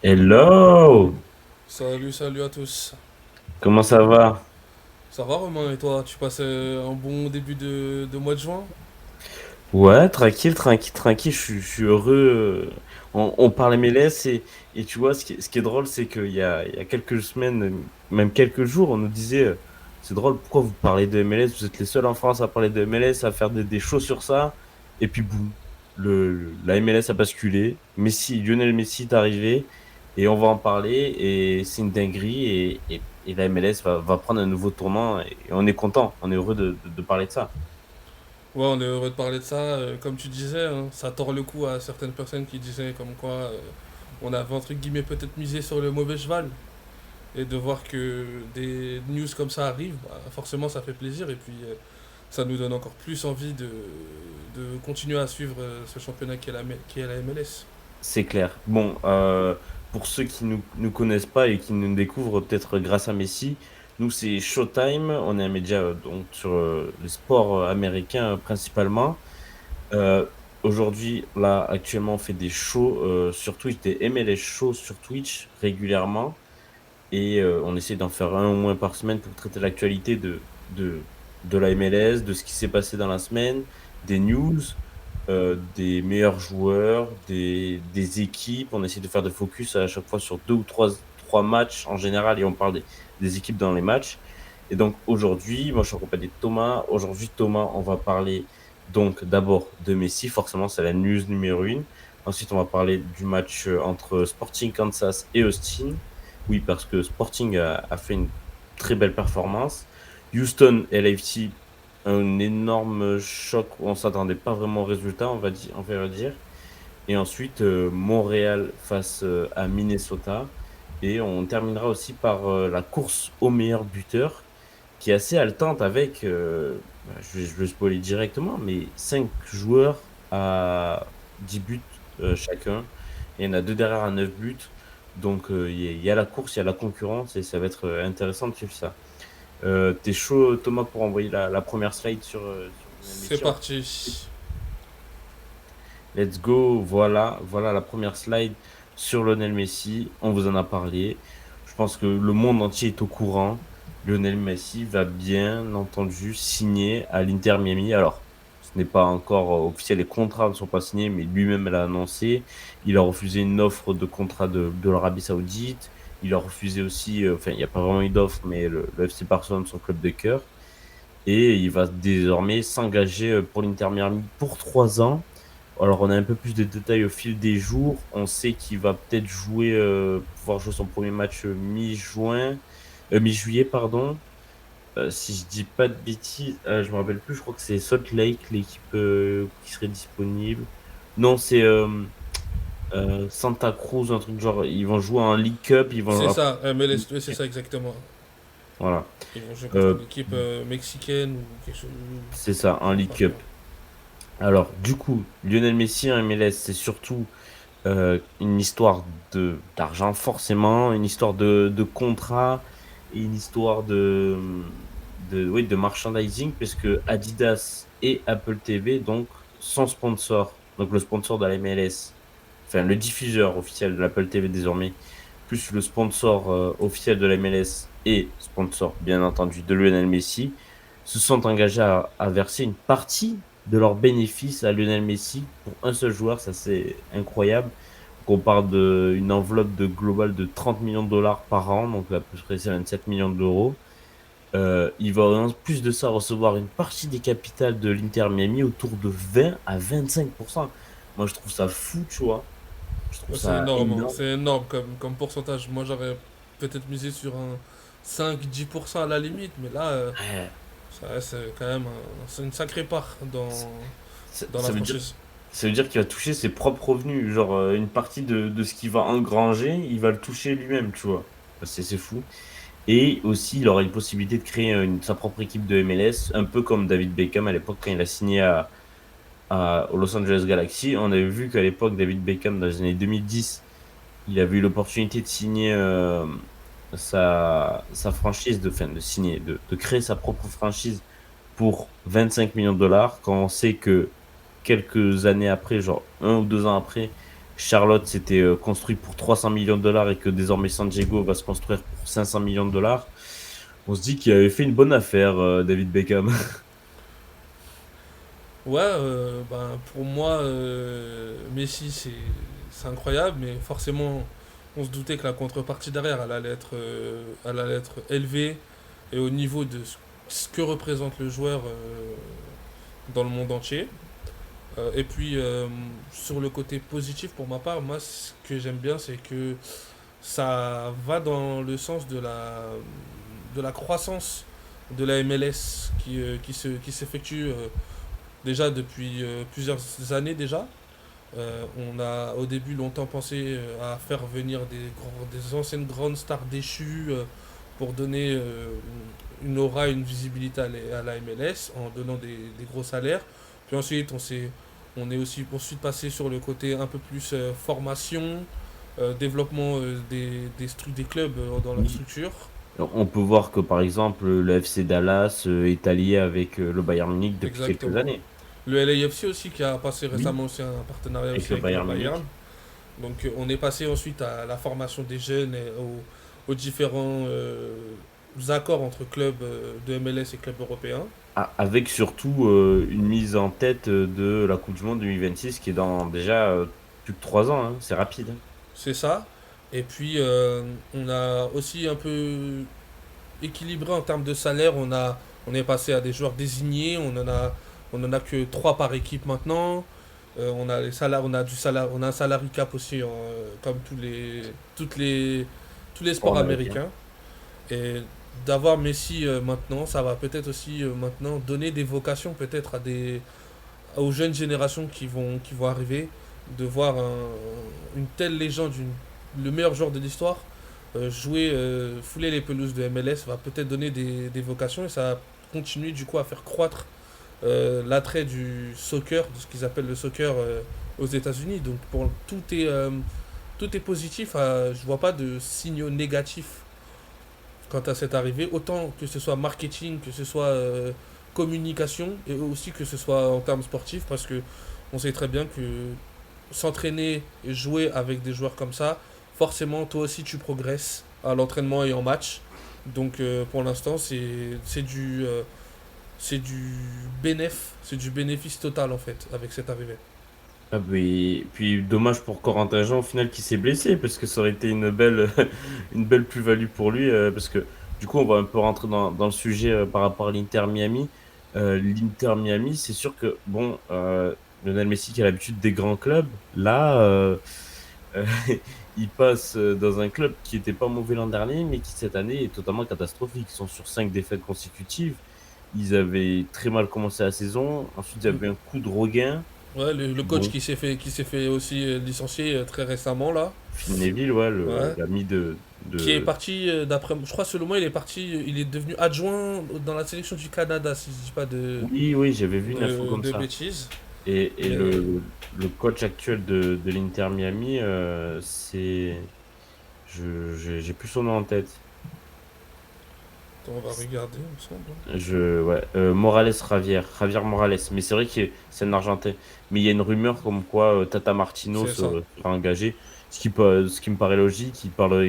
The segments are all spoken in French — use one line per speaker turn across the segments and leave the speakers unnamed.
Hello!
Salut, salut à tous.
Comment ça va?
Ça va Romain et toi? Tu passes un bon début de mois de juin?
Ouais, tranquille, tranquille, tranquille, je suis heureux. On parle MLS et tu vois, ce qui est drôle, c'est qu'il y a quelques semaines, même quelques jours, on nous disait, c'est drôle, pourquoi vous parlez de MLS? Vous êtes les seuls en France à parler de MLS, à faire des shows sur ça. Et puis boum, la MLS a basculé. Messi, Lionel Messi est arrivé et on va en parler et c'est une dinguerie et la MLS va prendre un nouveau tournant et on est content, on est heureux de parler de ça.
Ouais, on est heureux de parler de ça. Comme tu disais, hein, ça tord le cou à certaines personnes qui disaient comme quoi on avait entre guillemets peut-être misé sur le mauvais cheval. Et de voir que des news comme ça arrivent, bah, forcément ça fait plaisir et puis ça nous donne encore plus envie de continuer à suivre ce championnat qui est la MLS.
C'est clair. Bon, pour ceux qui nous connaissent pas et qui nous découvrent peut-être grâce à Messi, nous c'est Showtime. On est un média donc sur les sports américains principalement. Euh, Aujourd'hui, là, actuellement, on fait des shows sur Twitch, des MLS shows sur Twitch régulièrement et on essaie d'en faire un au moins par semaine pour traiter l'actualité de la MLS, de ce qui s'est passé dans la semaine, des news, des meilleurs joueurs, des équipes. On essaie de faire des focus à chaque fois sur deux ou trois matchs en général et on parle des équipes dans les matchs. Et donc aujourd'hui, moi je suis accompagné de Thomas. Aujourd'hui, Thomas, on va parler donc d'abord de Messi, forcément c'est la news numéro une. Ensuite, on va parler du match entre Sporting Kansas et Austin. Oui, parce que Sporting a fait une très belle performance. Houston et LAFC, un énorme choc où on s'attendait pas vraiment au résultat, on va dire. Et ensuite, Montréal face à Minnesota. Et on terminera aussi par la course au meilleur buteur, qui est assez haletante avec, je vais spoiler directement, mais 5 joueurs à 10 buts chacun. Et il y en a deux derrière à 9 buts. Donc, il y a la course, il y a la concurrence et ça va être intéressant de suivre ça. T'es chaud, Thomas, pour envoyer la première slide sur Lionel
C'est
Messi? On va
parti.
Let's go. Voilà la première slide sur Lionel Messi. On vous en a parlé. Je pense que le monde entier est au courant. Lionel Messi va bien entendu signer à l'Inter Miami. Alors, ce n'est pas encore officiel, les contrats ne sont pas signés, mais lui-même l'a annoncé. Il a refusé une offre de contrat de l'Arabie Saoudite. Il a refusé aussi, enfin, il n'y a pas vraiment eu d'offre, mais le FC Barcelone, son club de cœur. Et il va désormais s'engager pour l'Inter Miami pour 3 ans. Alors, on a un peu plus de détails au fil des jours. On sait qu'il va peut-être pouvoir jouer son premier match mi-juin, mi-juillet, pardon. Si je dis pas de bêtises, je me rappelle plus. Je crois que c'est Salt Lake, l'équipe qui serait disponible. Non, c'est Santa Cruz, un truc genre. Ils vont jouer en League Cup. Ils vont
C'est
après.
ça, MLS, oui, c'est ça exactement.
Voilà.
Ils vont jouer contre une
Euh,
équipe mexicaine ou quelque chose.
c'est ça, en
Je me
League
rappelle.
Cup. Alors, du coup, Lionel Messi en MLS, c'est surtout une histoire d'argent forcément, une histoire de contrat et une histoire oui, de merchandising, puisque Adidas et Apple TV donc sont sponsors. Donc le sponsor de la MLS, enfin le diffuseur officiel de l'Apple TV désormais, plus le sponsor officiel de la MLS et sponsor bien entendu de Lionel Messi, se sont engagés à verser une partie de leurs bénéfices à Lionel Messi pour un seul joueur. Ça c'est incroyable. On parle d'une enveloppe de globale de 30 millions de dollars par an, donc à peu près c'est 27 millions d'euros. Il va en plus de ça recevoir une partie des capitales de l'Inter Miami autour de 20 à 25%. Moi, je trouve ça fou, tu vois. Je trouve
Ouais, c'est
ça
énorme, hein.
énorme.
C'est énorme comme pourcentage. Moi j'aurais peut-être misé sur un 5-10% à la limite, mais là
Ouais,
ça reste quand même c'est une sacrée part
ça,
dans la
ça veut dire,
franchise.
ça veut dire qu'il va toucher ses propres revenus. Genre, une partie de ce qu'il va engranger, il va le toucher lui-même, tu vois. C'est fou. Et aussi, il aura une possibilité de créer sa propre équipe de MLS, un peu comme David Beckham à l'époque quand il a signé au Los Angeles Galaxy. On avait vu qu'à l'époque, David Beckham, dans les années 2010, il avait eu l'opportunité de signer sa franchise, enfin, de signer, de créer sa propre franchise pour 25 millions de dollars, quand on sait que quelques années après, genre 1 ou 2 ans après, Charlotte s'était construit pour 300 millions de dollars et que désormais San Diego va se construire pour 500 millions de dollars, on se dit qu'il avait fait une bonne affaire, David Beckham.
Ouais, ben, pour moi, Messi, c'est incroyable, mais forcément, on se doutait que la contrepartie derrière, elle allait être élevée et au niveau de ce que représente le joueur dans le monde entier. Et puis, sur le côté positif, pour ma part, moi, ce que j'aime bien, c'est que ça va dans le sens de la croissance de la MLS qui s'effectue déjà depuis plusieurs années déjà. On a au début longtemps pensé à faire venir des anciennes grandes stars déchues pour donner une aura, une visibilité à la MLS en donnant des gros salaires. Puis ensuite, on est aussi ensuite passé sur le côté un peu plus formation, développement des clubs dans leur
Oui.
structure.
On peut voir que par exemple le FC Dallas est allié avec le Bayern Munich depuis quelques
Exactement.
années.
Le LAFC aussi qui a passé
Oui,
récemment aussi un partenariat
avec
aussi
le
avec le
Bayern
Bayern.
Munich.
Donc on est passé ensuite à la formation des jeunes et aux différents accords entre clubs de MLS et clubs européens.
Avec surtout une mise en tête de la Coupe du Monde 2026 qui est dans déjà plus de 3 ans, hein. C'est rapide, hein.
C'est ça. Et puis on a aussi un peu équilibré en termes de salaire. On est passé à des joueurs désignés. On en a que 3 par équipe maintenant. On a les salaires, on a du salaire, on a un salary cap aussi, comme tous les
Sport
sports
américain.
américains. Et d'avoir Messi maintenant, ça va peut-être aussi maintenant donner des vocations peut-être aux jeunes générations qui vont arriver, de voir une telle légende, le meilleur joueur de l'histoire, jouer, fouler les pelouses de MLS va peut-être donner des vocations et ça va continuer du coup à faire croître l'attrait du soccer, de ce qu'ils appellent le soccer aux États-Unis. Donc tout est positif, je vois pas de signaux négatifs quant à cette arrivée, autant que ce soit marketing, que ce soit communication, et aussi que ce soit en termes sportifs, parce que on sait très bien que s'entraîner et jouer avec des joueurs comme ça, forcément, toi aussi, tu progresses à l'entraînement et en match. Donc, pour l'instant, c'est du c'est du bénéfice total en fait avec cette arrivée.
Ah, puis dommage pour Corentin Jean au final qui s'est blessé parce que ça aurait été une belle, une belle plus-value pour lui parce que du coup on va un peu rentrer dans le sujet par rapport à l'Inter Miami. L'Inter Miami, c'est sûr que bon, Lionel Messi qui a l'habitude des grands clubs, là euh, il passe dans un club qui était pas mauvais l'an dernier mais qui cette année est totalement catastrophique. Ils sont sur 5 défaites consécutives. Ils avaient très mal commencé la saison. Ensuite, il y avait un coup de regain.
Ouais, le coach
Bon,
qui s'est fait aussi licencier très récemment là.
Phil Neville, ouais,
Ouais.
l'ami
Qui est
de...
parti d'après, je crois selon moi il est parti, il est devenu adjoint dans la sélection du Canada si je dis pas
Oui, oui, j'avais vu une info comme
de
ça.
bêtises.
Et
Mais
le coach actuel de l'Inter Miami, j'ai plus son nom en tête.
attends, on va regarder, il me semble, hein.
Ouais, Morales Javier Morales. Mais c'est vrai que c'est un Argentin. Mais il y a une rumeur comme quoi Tata Martino
C'est ça.
sera engagé. Ce qui me paraît logique. Il parle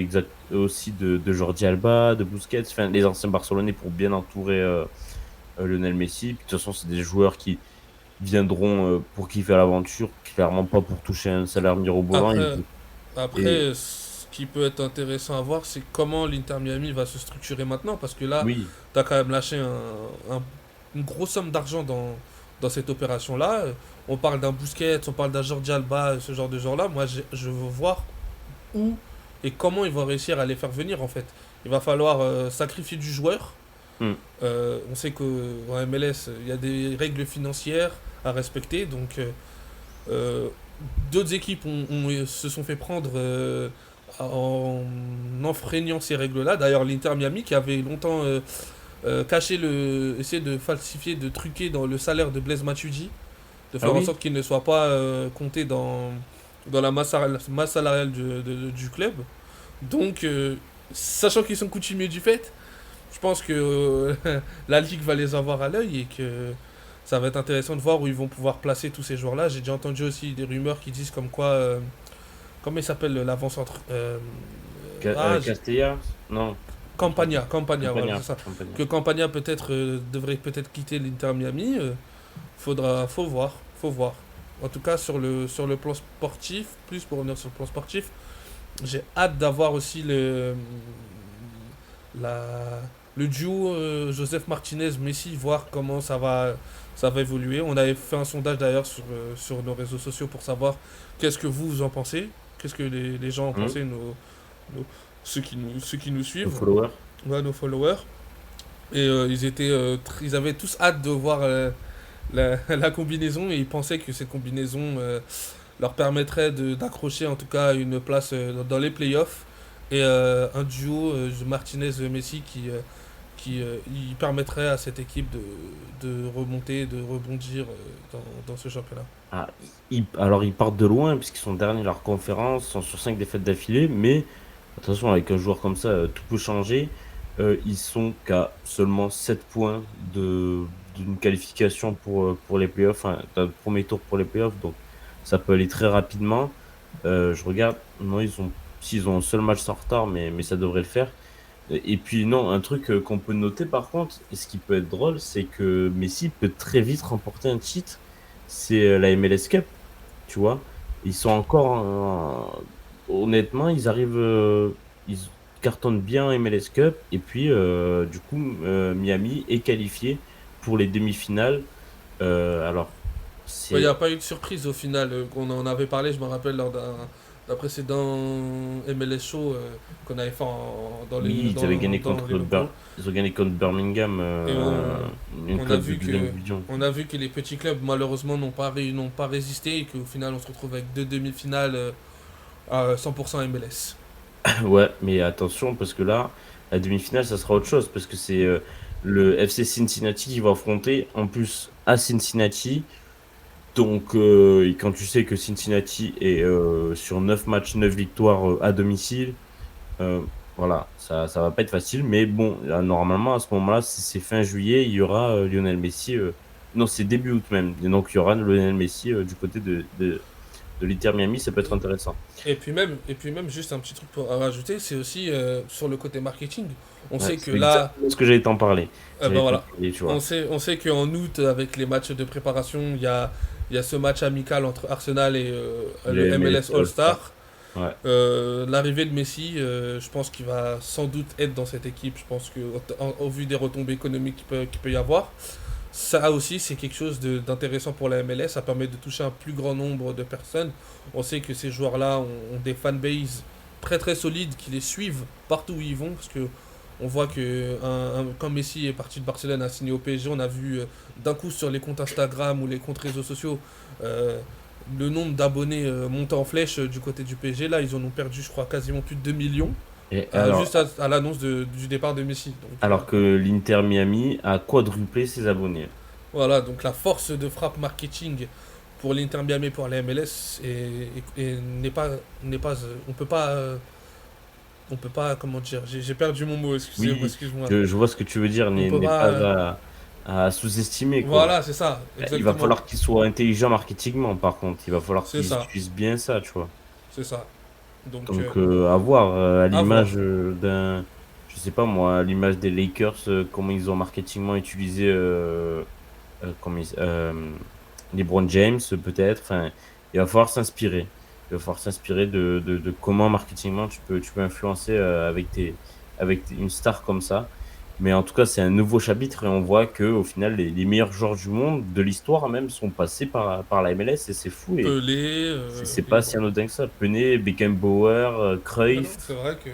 aussi de Jordi Alba, de Busquets, enfin, les anciens Barcelonais pour bien entourer Lionel Messi. Puis, de toute façon, c'est des joueurs qui viendront pour kiffer l'aventure, clairement pas pour toucher un salaire mirobolant.
Après,
Et
ce qui peut être intéressant à voir, c'est comment l'Inter Miami va se structurer maintenant, parce que là,
oui,
tu as quand même lâché une grosse somme d'argent dans cette opération-là. On parle d'un Busquets, on parle d'un Jordi Alba, ce genre de gens-là. Moi, je veux voir où et comment ils vont réussir à les faire venir, en fait. Il va falloir sacrifier du joueur.
hmm,
On sait qu'en MLS, il y a des règles financières à respecter, donc euh, d'autres équipes se sont fait prendre en enfreignant ces règles-là. D'ailleurs, l'Inter Miami qui avait longtemps essayé de falsifier, de truquer dans le salaire de Blaise Matuidi, de
ah
faire en
oui,
sorte qu'il ne soit pas compté dans la masse salariale du club. Donc, sachant qu'ils sont coutumiers du fait, je pense que la Ligue va les avoir à l'œil et que ça va être intéressant de voir où ils vont pouvoir placer tous ces joueurs-là. J'ai déjà entendu aussi des rumeurs qui disent comme quoi comment il s'appelle l'avant-centre j-
Castellas? Non, je me trompe.
Campagna, voilà, c'est
Campagnard,
ça.
Campagnard.
Que Campagna peut-être devrait peut-être quitter l'Inter Miami. Faut voir, faut voir. En tout cas, sur le plan sportif, plus pour revenir sur le plan sportif, j'ai hâte d'avoir aussi la, le duo Joseph Martinez-Messi, voir comment ça va évoluer. On avait fait un sondage d'ailleurs sur nos réseaux sociaux pour savoir qu'est-ce que vous en pensez, qu'est-ce que les gens en
Hum,
pensaient, nos- ceux qui nous
le
suivent,
follower.
ouais, nos followers. Et ils avaient tous hâte de voir la combinaison et ils pensaient que cette combinaison leur permettrait d'accrocher en tout cas une place dans les playoffs et un duo Martinez-Messi qui il permettrait à cette équipe de remonter, de rebondir dans ce championnat.
Ah, alors ils partent de loin puisqu'ils sont derniers de leur conférence, sont sur 5 défaites d'affilée, mais attention, avec un joueur comme ça, tout peut changer. Ils sont qu'à seulement 7 points d'une qualification pour les playoffs, enfin, d'un premier tour pour les playoffs, donc ça peut aller très rapidement. Je regarde, non, s'ils ont un seul match en retard, mais ça devrait le faire. Et puis non, un truc qu'on peut noter par contre, et ce qui peut être drôle, c'est que Messi peut très vite remporter un titre, c'est la MLS Cup, tu vois. Ils sont encore, honnêtement, ils cartonnent bien en MLS Cup, et puis du coup, Miami est qualifié pour les demi-finales. Alors,
Il n'y
c'est
a pas eu de surprise au final. On en avait parlé, je me rappelle, lors d'un précédent MLS Show qu'on avait fait
oui, ils avaient gagné
dans Liverpool.
ils ont gagné contre Birmingham,
Et
une
on a
club de
vu
deuxième
que,
division.
on a vu que les petits clubs, malheureusement, n'ont pas résisté et qu'au final, on se retrouve avec deux demi-finales à 100% MLS.
Ouais, mais attention, parce que là, la demi-finale, ça sera autre chose, parce que c'est le FC Cincinnati qui va affronter, en plus, à Cincinnati. Donc, et quand tu sais que Cincinnati est sur 9 matchs, 9 victoires à domicile, euh, voilà, ça va pas être facile. Mais bon, là, normalement, à ce moment-là, si c'est fin juillet, il y aura Lionel Messi. Non, c'est début août même. Et donc, il y aura Lionel Messi du côté de l'Inter Miami, ça peut être intéressant.
Et puis même, juste un petit truc pour rajouter, c'est aussi sur le côté marketing. On
Ouais,
sait que
c'est
là,
exactement ce que j'allais t'en parler.
ben
J'allais t'en
voilà,
parler, tu
on
vois.
sait, on sait qu'en août, avec les matchs de préparation, il y a ce match amical entre Arsenal et le
Les
MLS
MLS All-Star.
All-Star.
Ouais.
L'arrivée de Messi, je pense qu'il va sans doute être dans cette équipe. Je pense que au vu des retombées économiques qu'il peut y avoir, ça aussi c'est quelque chose d'intéressant pour la MLS. Ça permet de toucher un plus grand nombre de personnes. On sait que ces joueurs-là ont des fanbases très très solides qui les suivent partout où ils vont parce que on voit que quand Messi est parti de Barcelone, a signé au PSG, on a vu d'un coup sur les comptes Instagram ou les comptes réseaux sociaux euh, le nombre d'abonnés monter en flèche du côté du PSG. Là, ils en ont perdu, je crois, quasiment plus de 2 millions
Et
juste
alors,
à l'annonce du départ de Messi. Donc
que l'Inter Miami a quadruplé ses abonnés.
voilà, donc la force de frappe marketing pour l'Inter Miami et pour la MLS n'est pas on peut pas comment dire, j'ai perdu mon mot,
Oui,
excuse-moi.
je vois ce que tu veux dire,
On peut
n'est
pas
pas à sous-estimer, quoi.
voilà, c'est ça,
Il va
exactement.
falloir qu'il soit intelligent marketingment, par contre. Il va falloir
C'est
qu'ils
ça,
utilisent bien ça, tu vois.
c'est ça. Donc
Donc, à voir, à
à voir.
l'image je sais pas moi, à l'image des Lakers, comment ils ont marketingment utilisé comment LeBron James, peut-être. Enfin, il va falloir s'inspirer. Il va falloir s'inspirer de comment marketingment tu peux influencer une star comme ça. Mais en tout cas, c'est un nouveau chapitre et on voit que au final, les meilleurs joueurs du monde, de l'histoire même, sont passés par la MLS et c'est fou et
Pelé,
c'est
et
pas
bon.
si anodin que ça. Pelé, Beckenbauer,
Ah non,
Cruyff,
c'est vrai que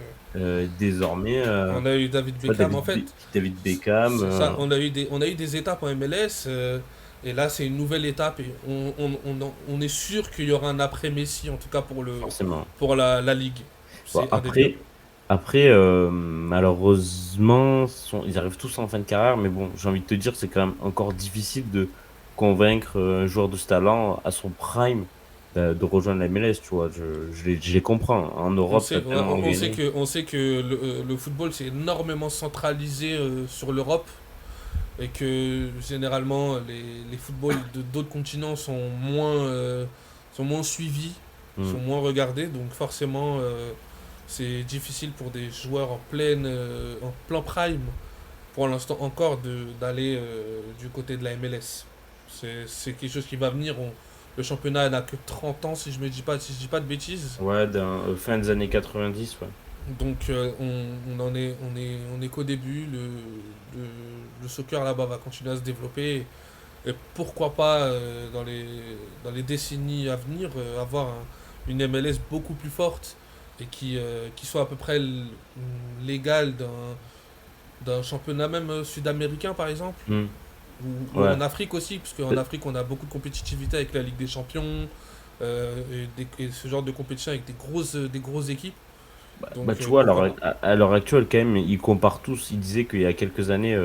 désormais,
on a eu David
tu vois,
Beckham en fait.
David Beckham.
C'est ça, on a eu des étapes en MLS et là c'est une nouvelle étape et on est sûr qu'il y aura un après Messi en tout cas
Forcément.
pour la ligue.
Bon,
C'est indéniable.
après malheureusement, ils arrivent tous en fin de carrière, mais bon, j'ai envie de te dire, c'est quand même encore difficile de convaincre un joueur de ce talent à son prime de rejoindre la MLS, tu vois. Je les comprends. En
On
Europe, tu
sait,
as tellement gagné.
on sait que le football c'est énormément centralisé sur l'Europe et que généralement les footballs de d'autres continents sont moins suivis. sont
Mm.
moins regardés, donc forcément c'est difficile pour des joueurs en plein prime pour l'instant encore d'aller du côté de la MLS. C'est quelque chose qui va venir. Le championnat n'a que 30 ans si je dis pas de bêtises.
Ouais, fin des années 90, ouais.
Donc on est qu'au début. Le, le soccer là-bas va continuer à se développer. Et pourquoi pas dans les décennies à venir avoir une MLS beaucoup plus forte et qui soit à peu près légale d'un championnat même sud-américain par exemple.
Mm.
Ou
Ouais.
en Afrique aussi, parce qu'en Afrique on a beaucoup de compétitivité avec la Ligue des Champions et ce genre de compétition avec des grosses équipes.
Bah,
Donc
tu vois,
pourquoi pas.
à l'heure actuelle, quand même, ils comparent tous. Ils disaient qu'il y a quelques années,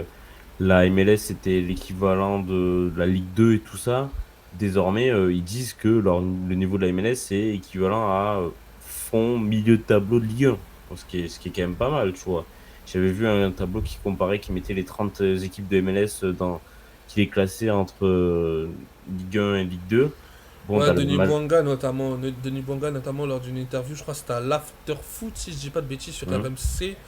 la MLS c'était l'équivalent de la Ligue 2 et tout ça. Désormais, ils disent que le niveau de la MLS c'est équivalent à fond, milieu de tableau de Ligue 1. Bon, ce qui est quand même pas mal, tu vois. J'avais vu un tableau qui comparait, qui mettait les 30 équipes de MLS qui les classait entre Ligue 1 et Ligue 2. Bon,
Ouais,
t'as
Denis Bouanga notamment lors d'une interview, je crois que c'était à l'After Foot si je dis pas de bêtises sur
Hum.
RMC,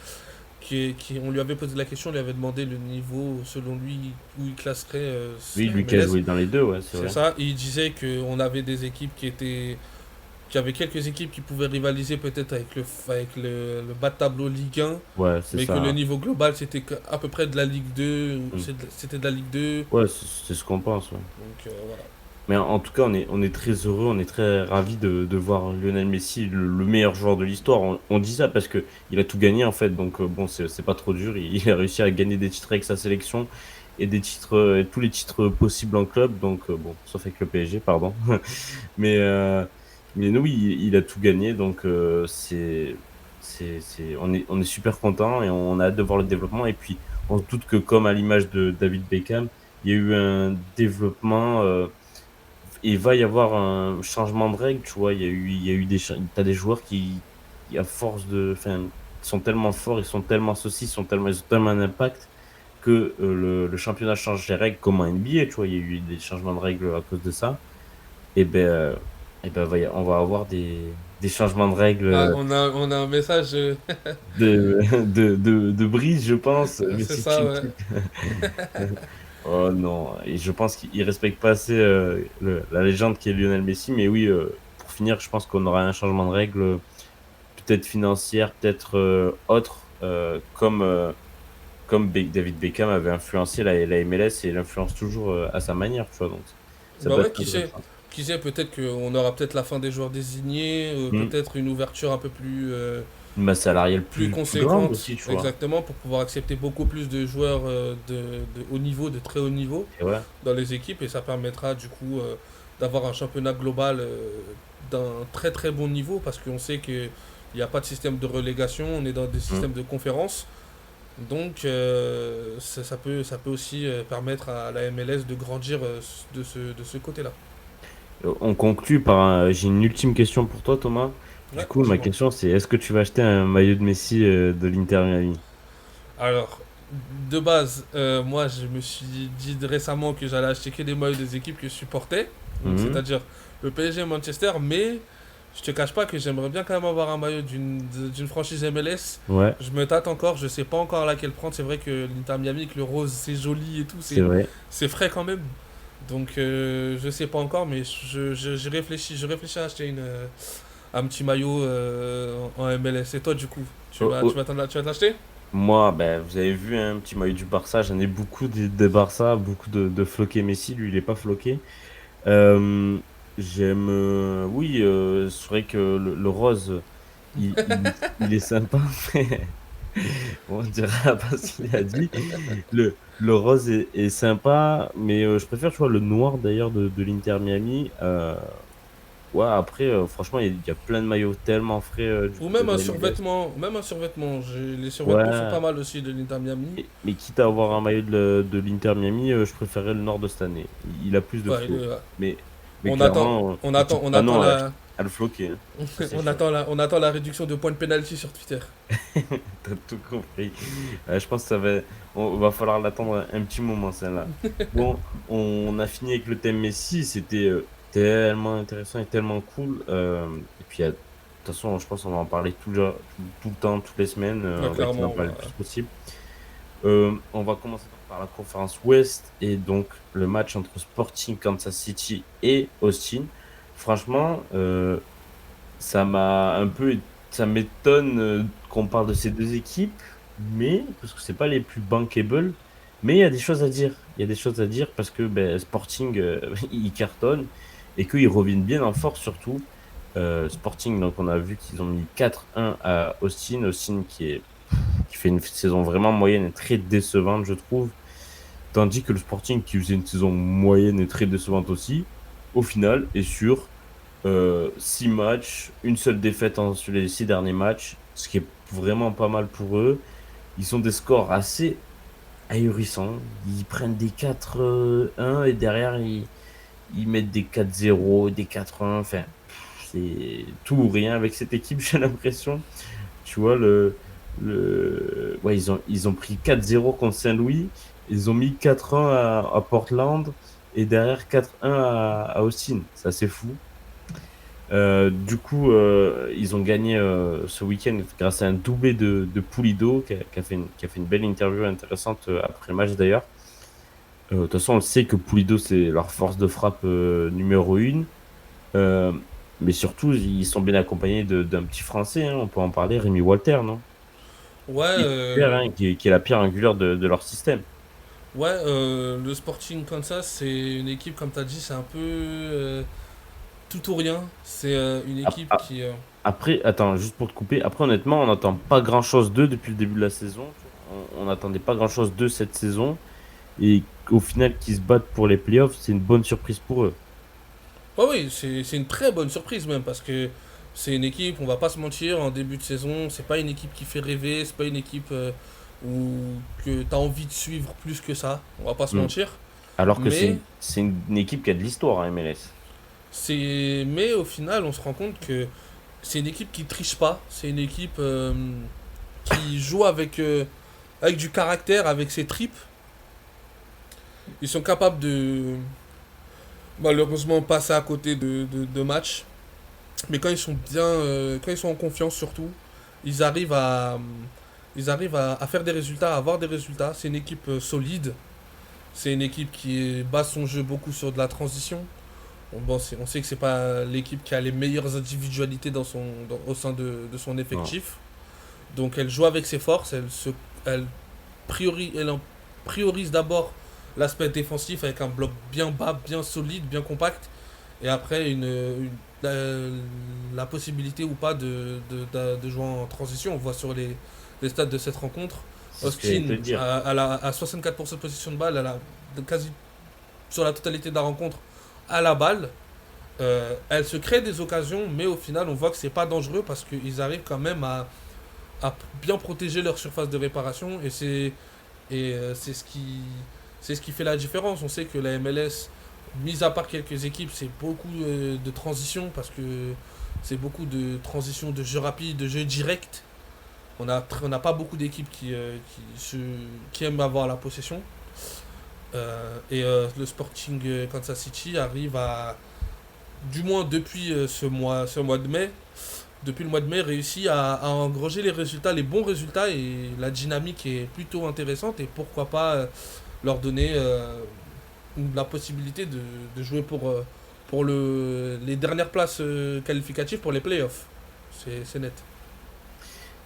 on lui avait posé la question, on lui avait demandé le niveau selon lui où il classerait
Oui,
la
lui qui a
MLS.
joué dans les deux, ouais, c'est
C'est
vrai.
ça, et il disait qu'on avait des équipes qui avaient quelques équipes qui pouvaient rivaliser peut-être avec le bas de tableau Ligue 1,
Ouais, c'est
mais que le
ça.
niveau global c'était à peu près de la Ligue 2,
Hum.
c'était de la Ligue 2.
Ouais, c'est ce qu'on pense, ouais.
Donc voilà.
Mais en tout cas, on est très heureux, on est très ravis de voir Lionel Messi, le meilleur joueur de l'histoire. On dit ça parce que il a tout gagné en fait, donc bon, c'est pas trop dur. Il a réussi à gagner des titres avec sa sélection et des titres, tous les titres possibles en club. Donc bon, sauf avec le PSG, pardon. Mais oui, il a tout gagné, donc on est super content et on a hâte de voir le développement. Et puis on se doute que comme à l'image de David Beckham, il y a eu un développement. Il va y avoir un changement de règle, tu vois. Il y a eu t'as des joueurs à force enfin, ils sont tellement forts, ils sont tellement ceci, ils ont tellement un impact que le championnat change les règles comme en NBA, tu vois. Il y a eu des changements de règles à cause de ça. Et ben, on va avoir des changements de règles
Ah, on a un message,
de brise, je pense.
c'est
Messi
ça,
chip
ouais.
chip. Oh non, et je pense qu'il respecte pas assez la légende qui est Lionel Messi. Mais oui, pour finir, je pense qu'on aura un changement de règle, peut-être financière, peut-être autre, comme David Beckham avait influencé la MLS et l'influence toujours à sa manière, tu vois. Donc ça
Bah
peut
ouais,
être intéressant.
qui sait, peut-être qu'on aura peut-être la fin des joueurs désignés,
Hmm.
peut-être une ouverture un peu
Une masse salariale
plus
plus grande
conséquente,
aussi, tu vois.
exactement, pour pouvoir accepter beaucoup plus de joueurs de haut niveau, de très haut niveau
Et ouais.
dans les équipes, et ça permettra du coup d'avoir un championnat global d'un très très bon niveau, parce qu'on sait qu'il n'y a pas de système de relégation, on est dans des
Hmm.
systèmes de conférence. Donc ça peut aussi permettre à la MLS de grandir de ce côté-là.
On conclut par j'ai une ultime question pour toi, Thomas. Du
Ouais,
coup, ma
dis-moi.
question, c'est est-ce que tu vas acheter un maillot de Messi de l'Inter Miami?
Alors, de base, moi je me suis dit récemment que j'allais acheter que des maillots des équipes que je supportais, donc
Mhm.
c'est-à-dire le PSG et Manchester, mais je te cache pas que j'aimerais bien quand même avoir un maillot d'une franchise MLS.
Ouais,
Je me tâte encore, je sais pas encore laquelle prendre. C'est vrai que l'Inter Miami avec le rose c'est joli et tout,
c'est vrai.
c'est frais quand même. Donc je sais pas encore, mais je réfléchis à acheter un petit maillot en MLS. Et toi du coup,
Oh, oh,
tu vas te l'acheter?
moi, ben, vous avez vu un petit maillot du Barça, j'en ai beaucoup des Barça, beaucoup de floqué Messi, lui il est pas floqué. Euh, J'aime, oui, c'est vrai que le rose, il est sympa, mais on dira pas ce qu'il a dit. Le rose est sympa, mais je préfère, tu vois, le noir d'ailleurs de l'Inter Miami. Ouais, après, franchement, il y a plein de maillots tellement frais du
Ou
côté
même
de
un
la MLS.
survêtement, Les survêtements sont pas
Ouais,
mal aussi de l'Inter Miami.
mais quitte à avoir un maillot de l'Inter Miami, je préférerais le nord de cette année. Il a plus de
Ouais,
flow. Mais, mais
on attend,
clairement, je dis
on
pas
attend
non à le floquer, hein. Ça, c'est sûr.
on attend la réduction de points de pénalty sur Twitter.
T'as tout compris. Je pense que va falloir l'attendre un petit moment, celle-là. Bon, on a fini avec le thème Messi. C'était tellement intéressant et tellement cool. Et puis, de toute façon, je pense qu'on va en parler tout le temps, toutes les semaines.
Ouais,
On va essayer d'en
clairement,
parler le plus possible. On va commencer par la conférence Ouest et donc le match entre Sporting Kansas City et Austin. Franchement, ça m'a un peu, ça m'étonne qu'on parle de ces deux équipes, mais parce que c'est pas les plus bankable, mais il y a des choses à dire. Il y a des choses à dire parce que ben, Sporting, ils cartonnent et qu'ils reviennent bien en force surtout. Sporting, donc on a vu qu'ils ont mis 4-1 à Austin, Austin qui fait une saison vraiment moyenne et très décevante, je trouve. Tandis que le Sporting, qui faisait une saison moyenne et très décevante aussi, au final, est sur 6 matchs, une seule défaite sur les 6 derniers matchs, ce qui est vraiment pas mal pour eux. Ils ont des scores assez ahurissants. Ils prennent des 4-1 et derrière, ils mettent des 4-0, des 4-1. Enfin, c'est tout ou rien avec cette équipe, j'ai l'impression. Tu vois, ouais, ils ont pris 4-0 contre Saint-Louis. Ils ont mis 4-1 à Portland et derrière 4-1 à Austin. C'est assez fou. Du coup, ils ont gagné ce week-end grâce à un doublé de Pulido qui a fait une belle interview intéressante après le match d'ailleurs. De toute façon, on le sait que Pulido, c'est leur force de frappe numéro une. Euh, mais surtout, ils sont bien accompagnés d'un petit Français, hein, on peut en parler, Rémi Walter, non?
Ouais,
Qui est titulaire, hein, qui est la pierre angulaire de leur système.
le Sporting Kansas, c'est une équipe, comme tu as dit, c'est un peu tout ou rien. C'est une
Ap-
équipe
ap-
qui.
Après, attends, juste pour te couper, après, honnêtement, on n'attend pas grand-chose d'eux depuis le début de la saison. Tu vois. On n'attendait pas grand-chose d'eux cette saison. Et au final, qu'ils se battent pour les playoffs, c'est une bonne surprise pour eux.
Oh oui, c'est une très bonne surprise même parce que c'est une équipe, on va pas se mentir, en début de saison, c'est pas une équipe qui fait rêver, c'est pas une équipe que tu as envie de suivre plus que ça, on va pas se
Hmm.
mentir.
Alors que c'est
Mais,
une, c'est une équipe qui a de l'histoire, hein, MLS.
mais au final, on se rend compte que c'est une équipe qui triche pas, c'est une équipe qui joue avec du caractère, avec ses tripes. Ils sont capables de malheureusement passer à côté de matchs. Mais quand ils sont bien, quand ils sont en confiance surtout, ils arrivent à, ils arrivent à faire des résultats, à avoir des résultats. C'est une équipe solide. C'est une équipe qui base son jeu beaucoup sur de la transition. On sait que c'est pas l'équipe qui a les meilleures individualités au sein de son
Non.
effectif. Donc elle joue avec ses forces. Elle, elle en priorise d'abord l'aspect défensif avec un bloc bien bas, bien solide, bien compact. Et après, la possibilité ou pas de jouer en transition. On voit sur les stats de cette rencontre.
C'est ce que j'allais te
Austin
dire.
à 64% de possession de balle, elle a quasi sur la totalité de la rencontre à la balle. Elle se crée des occasions, mais au final, on voit que c'est pas dangereux parce qu'ils arrivent quand même à bien protéger leur surface de réparation et c'est ce qui fait la différence. On sait que la MLS, mis à part quelques équipes, c'est beaucoup de transitions parce que c'est beaucoup de transitions de jeu rapide, de jeu direct. On n'a pas beaucoup d'équipes qui aiment avoir la possession. Le Sporting Kansas City arrive à, du moins depuis ce mois de mai, depuis le mois de mai, réussit à engranger les résultats, les bons résultats et la dynamique est plutôt intéressante et pourquoi pas leur donner la possibilité de jouer pour les dernières places qualificatives pour les playoffs. C'est net.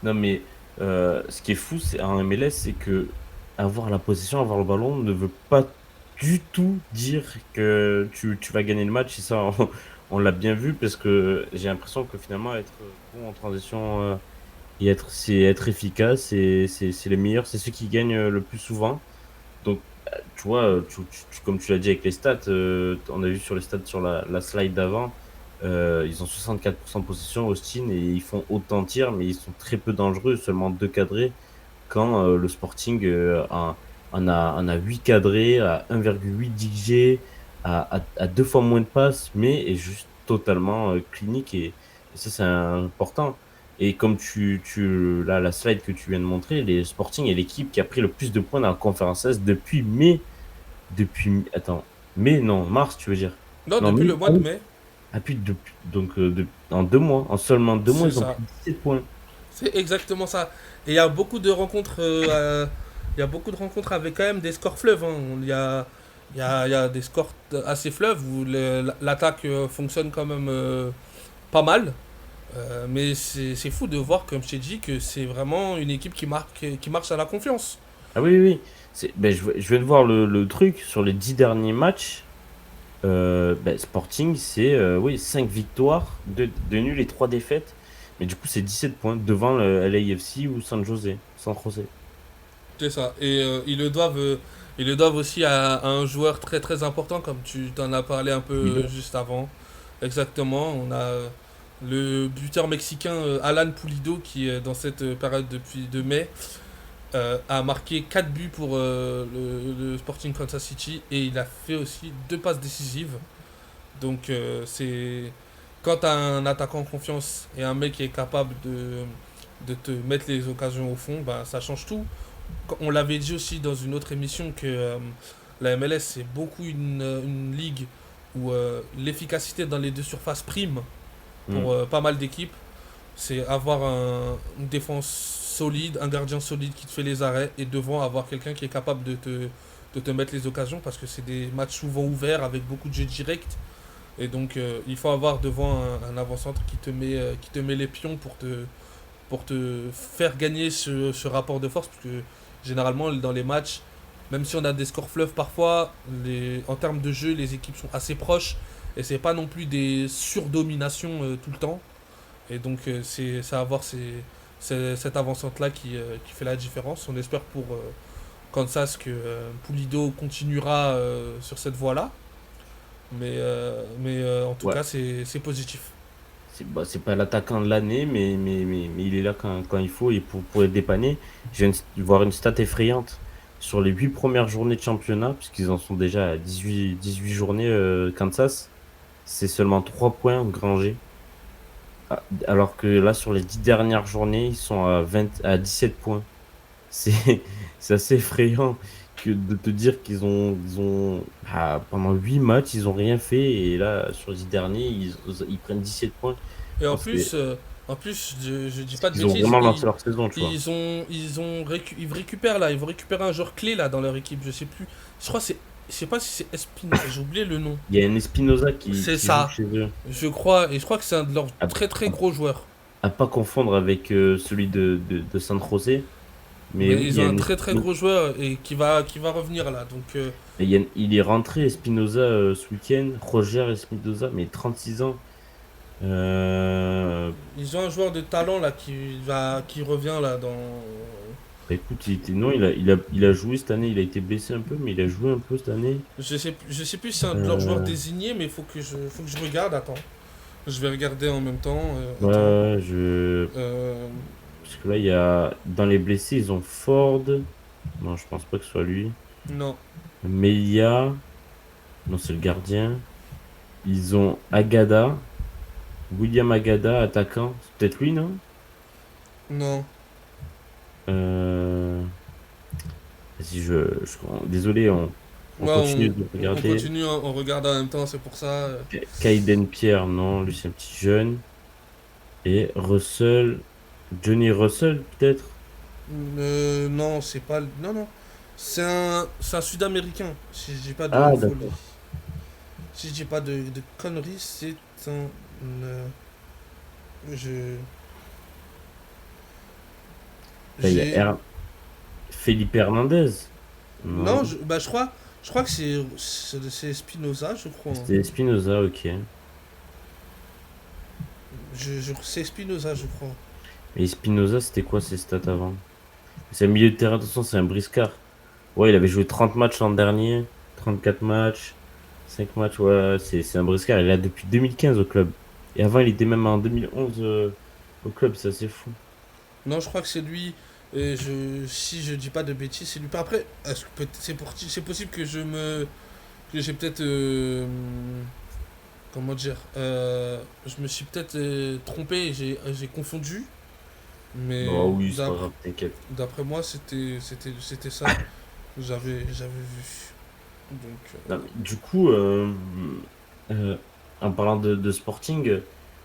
Non, mais ce qui est fou en MLS, c'est que avoir la possession, avoir le ballon ne veut pas du tout dire que tu vas gagner le match. Et ça, on l'a bien vu parce que j'ai l'impression que finalement, être bon en transition et être efficace, c'est les meilleurs, c'est ceux qui gagnent le plus souvent. Donc, tu vois, comme tu l'as dit avec les stats, on a vu sur les stats sur la slide d'avant, ils ont 64% de possession, Austin, et ils font autant de tirs, mais ils sont très peu dangereux, seulement 2 cadrés, quand le Sporting en a 8 cadrés, à 1,8 d'XG, à 2 fois moins de passes, mais est juste totalement clinique, et ça, c'est important. Et comme là, la slide que tu viens de montrer, les Sporting est l'équipe qui a pris le plus de points dans la conférence S depuis mai, attends, mai, non, mars, tu veux dire.
Non,
Non,
depuis le
même,
mois de mai,
donc en 2 mois, en seulement deux mois,
c'est
ils ont
ça.
pris 17 points.
C'est exactement ça. Et il y a beaucoup de rencontres. Il y a beaucoup de rencontres avec quand même des scores fleuves, hein. Il y a des scores assez fleuves où l'attaque fonctionne quand même pas mal. Mais c'est fou de voir, comme je t'ai dit, que c'est vraiment une équipe qui marche à la confiance.
Ah oui, oui, oui. Ben, je viens de voir le truc sur les 10 derniers matchs. Ben, Sporting, c'est oui, 5 victoires, 2 nuls et 3 défaites. Mais du coup, c'est 17 points devant le LAFC ou San José. San José.
C'est ça. Et ils le doivent aussi à un joueur très très important, comme tu t'en as parlé un peu
Pulido.
juste avant. Exactement. On a le buteur mexicain Alan Pulido qui, dans cette période depuis de mai, a marqué 4 buts pour le Sporting Kansas City et il a fait aussi 2 passes décisives. Donc c'est quand tu as un attaquant en confiance et un mec qui est capable de te mettre les occasions au fond, bah, ça change tout. On l'avait dit aussi dans une autre émission que la MLS c'est beaucoup une ligue où l'efficacité dans les deux surfaces prime
Hmm.
pour pas mal d'équipes. C'est avoir une défense solide, un gardien solide qui te fait les arrêts et devant avoir quelqu'un qui est capable de te mettre les occasions parce que c'est des matchs souvent ouverts avec beaucoup de jeux directs. Et donc il faut avoir devant un avant-centre qui te met les pions pour te faire gagner ce rapport de force. Parce que généralement dans les matchs, même si on a des scores fleuves parfois, en termes de jeu, les équipes sont assez proches. Et c'est pas non plus des surdominations tout le temps. Et donc c'est avoir cette avancante-là qui fait la différence. On espère pour Kansas que Pulido continuera sur cette voie-là. Mais en tout
Ouais.
cas, c'est positif.
C'est pas l'attaquant de l'année, mais il est là quand il faut et pour être dépanné. Je viens de voir une stat effrayante. Sur les 8 premières journées de championnat, puisqu'ils en sont déjà à 18 journées, Kansas, c'est seulement 3 points engrangés. Alors que là, sur les 10 dernières journées, ils sont à 17 points. C'est c'est assez effrayant que de te dire pendant 8 matchs, ils ont rien fait. Et là, sur les 10 derniers, ils prennent 17 points.
Et
Non, c'est
en plus je dis pas de
Ils ont
bêtises,
vraiment lancé leur saison, tu vois.
ils récupèrent là, ils vont récupérer un joueur clé là dans leur équipe, je sais plus. Je crois que c'est, je sais pas si c'est Espinosa, j'ai oublié le nom.
Il y a un Espinoza
C'est
qui joue
ça,
chez eux.
je crois, et je crois que c'est un de leurs
À,
très très
à-
gros joueurs.
à pas confondre avec celui de San José. Mais
Mais
oui, il
ils
y
ont
a
un
un
très très
Espinoza.
gros joueur et qui va revenir là. Donc
Il est rentré, Espinoza, ce week-end. Roger Espinoza, mais 36 ans. Euh,
ils ont un joueur de talent là qui revient là dans.
Bah, écoute, non, il a joué cette année. Il a été blessé un peu, mais il a joué un peu cette année.
Je sais plus si c'est un de leurs joueurs
Euh,
désignés, mais faut que je regarde. Attends, je vais regarder en même temps. Attends.
ouais,
Euh,
parce que là, dans les blessés, ils ont Ford. Non, je pense pas que ce soit lui.
non,
Melia. Non, c'est le gardien. Ils ont Agada. William Agada, attaquant. C'est peut-être lui, non?
non.
Euh... Vas-y, désolé, on
Ouais,
continue de
on
regarder.
continue, hein, on regarde en même temps, c'est pour ça.
Kaiden Pierre, non, lui c'est un petit jeune. Et Russell, Johnny Russell, peut-être?
Non, c'est pas. Non, non. C'est un Sud-Américain, si je dis pas de
Ah,
folie.
d'accord.
Si je dis pas de conneries, c'est un. Je.
Là, il y a
J'ai.
Felipe Hernandez.
Non,
Non,
bah, je crois que c'est Spinoza, je crois, hein.
c'était Espinoza, ok.
C'est Spinoza, je crois.
Mais Espinoza, c'était quoi ses stats avant? C'est un milieu de terrain, de toute façon, c'est un briscard. Ouais, il avait joué 30 matchs l'an dernier, 34 matchs, 5 matchs, ouais, c'est un briscard. Il est là depuis 2015 au club. Et avant, il était même en 2011 au club, c'est assez fou.
Non, je crois que c'est lui. Et si je dis pas de bêtises, c'est lui. Après, c'est possible que que j'ai peut-être. Comment dire je me suis peut-être trompé, j'ai confondu. Mais
Bon, oui, c'est pas grave, t'inquiète.
d'après moi, c'était ça. J'avais vu. Donc,
Non, mais du coup, Euh, En parlant de Sporting,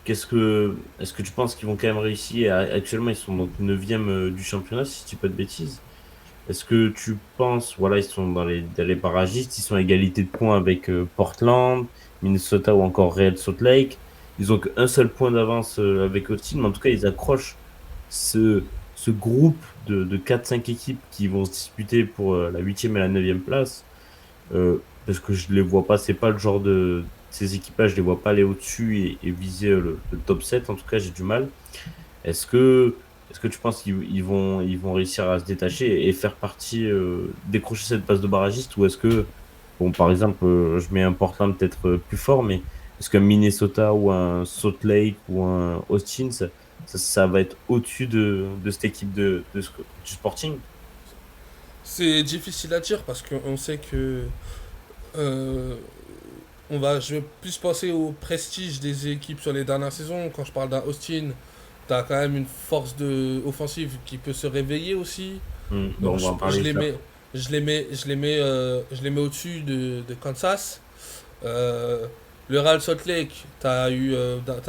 est-ce que tu penses qu'ils vont quand même réussir actuellement, ils sont donc 9e du championnat, si je dis pas de bêtises. Est-ce que tu penses, voilà, ils sont dans les barragistes, ils sont à égalité de points avec Portland, Minnesota ou encore Real Salt Lake. Ils ont qu'un seul point d'avance avec Austin, mais en tout cas, ils accrochent ce groupe de 4-5 équipes qui vont se disputer pour la 8e et la 9e place. Parce que je les vois pas, c'est pas le genre de ces équipages, je les vois pas aller au-dessus et viser le top 7. En tout cas, j'ai du mal. Est-ce que, est-ce que tu penses ils vont réussir à se détacher et faire partie, décrocher cette place de barragiste, ou est-ce que, bon, par exemple, je mets un Portland peut-être plus fort, mais est-ce qu'un Minnesota ou un Salt Lake ou un Austin, ça va être au-dessus de cette équipe du Sporting?
C'est difficile à dire parce qu'on sait que euh, je vais plus penser au prestige des équipes sur les dernières saisons. Quand je parle d'un Austin, t'as quand même une force offensive qui peut se réveiller aussi.
Bon,
Donc
on va en
je
parler
les
juste
mets,
après.
je les mets au-dessus de Kansas. Euh, le Real Salt Lake, t'as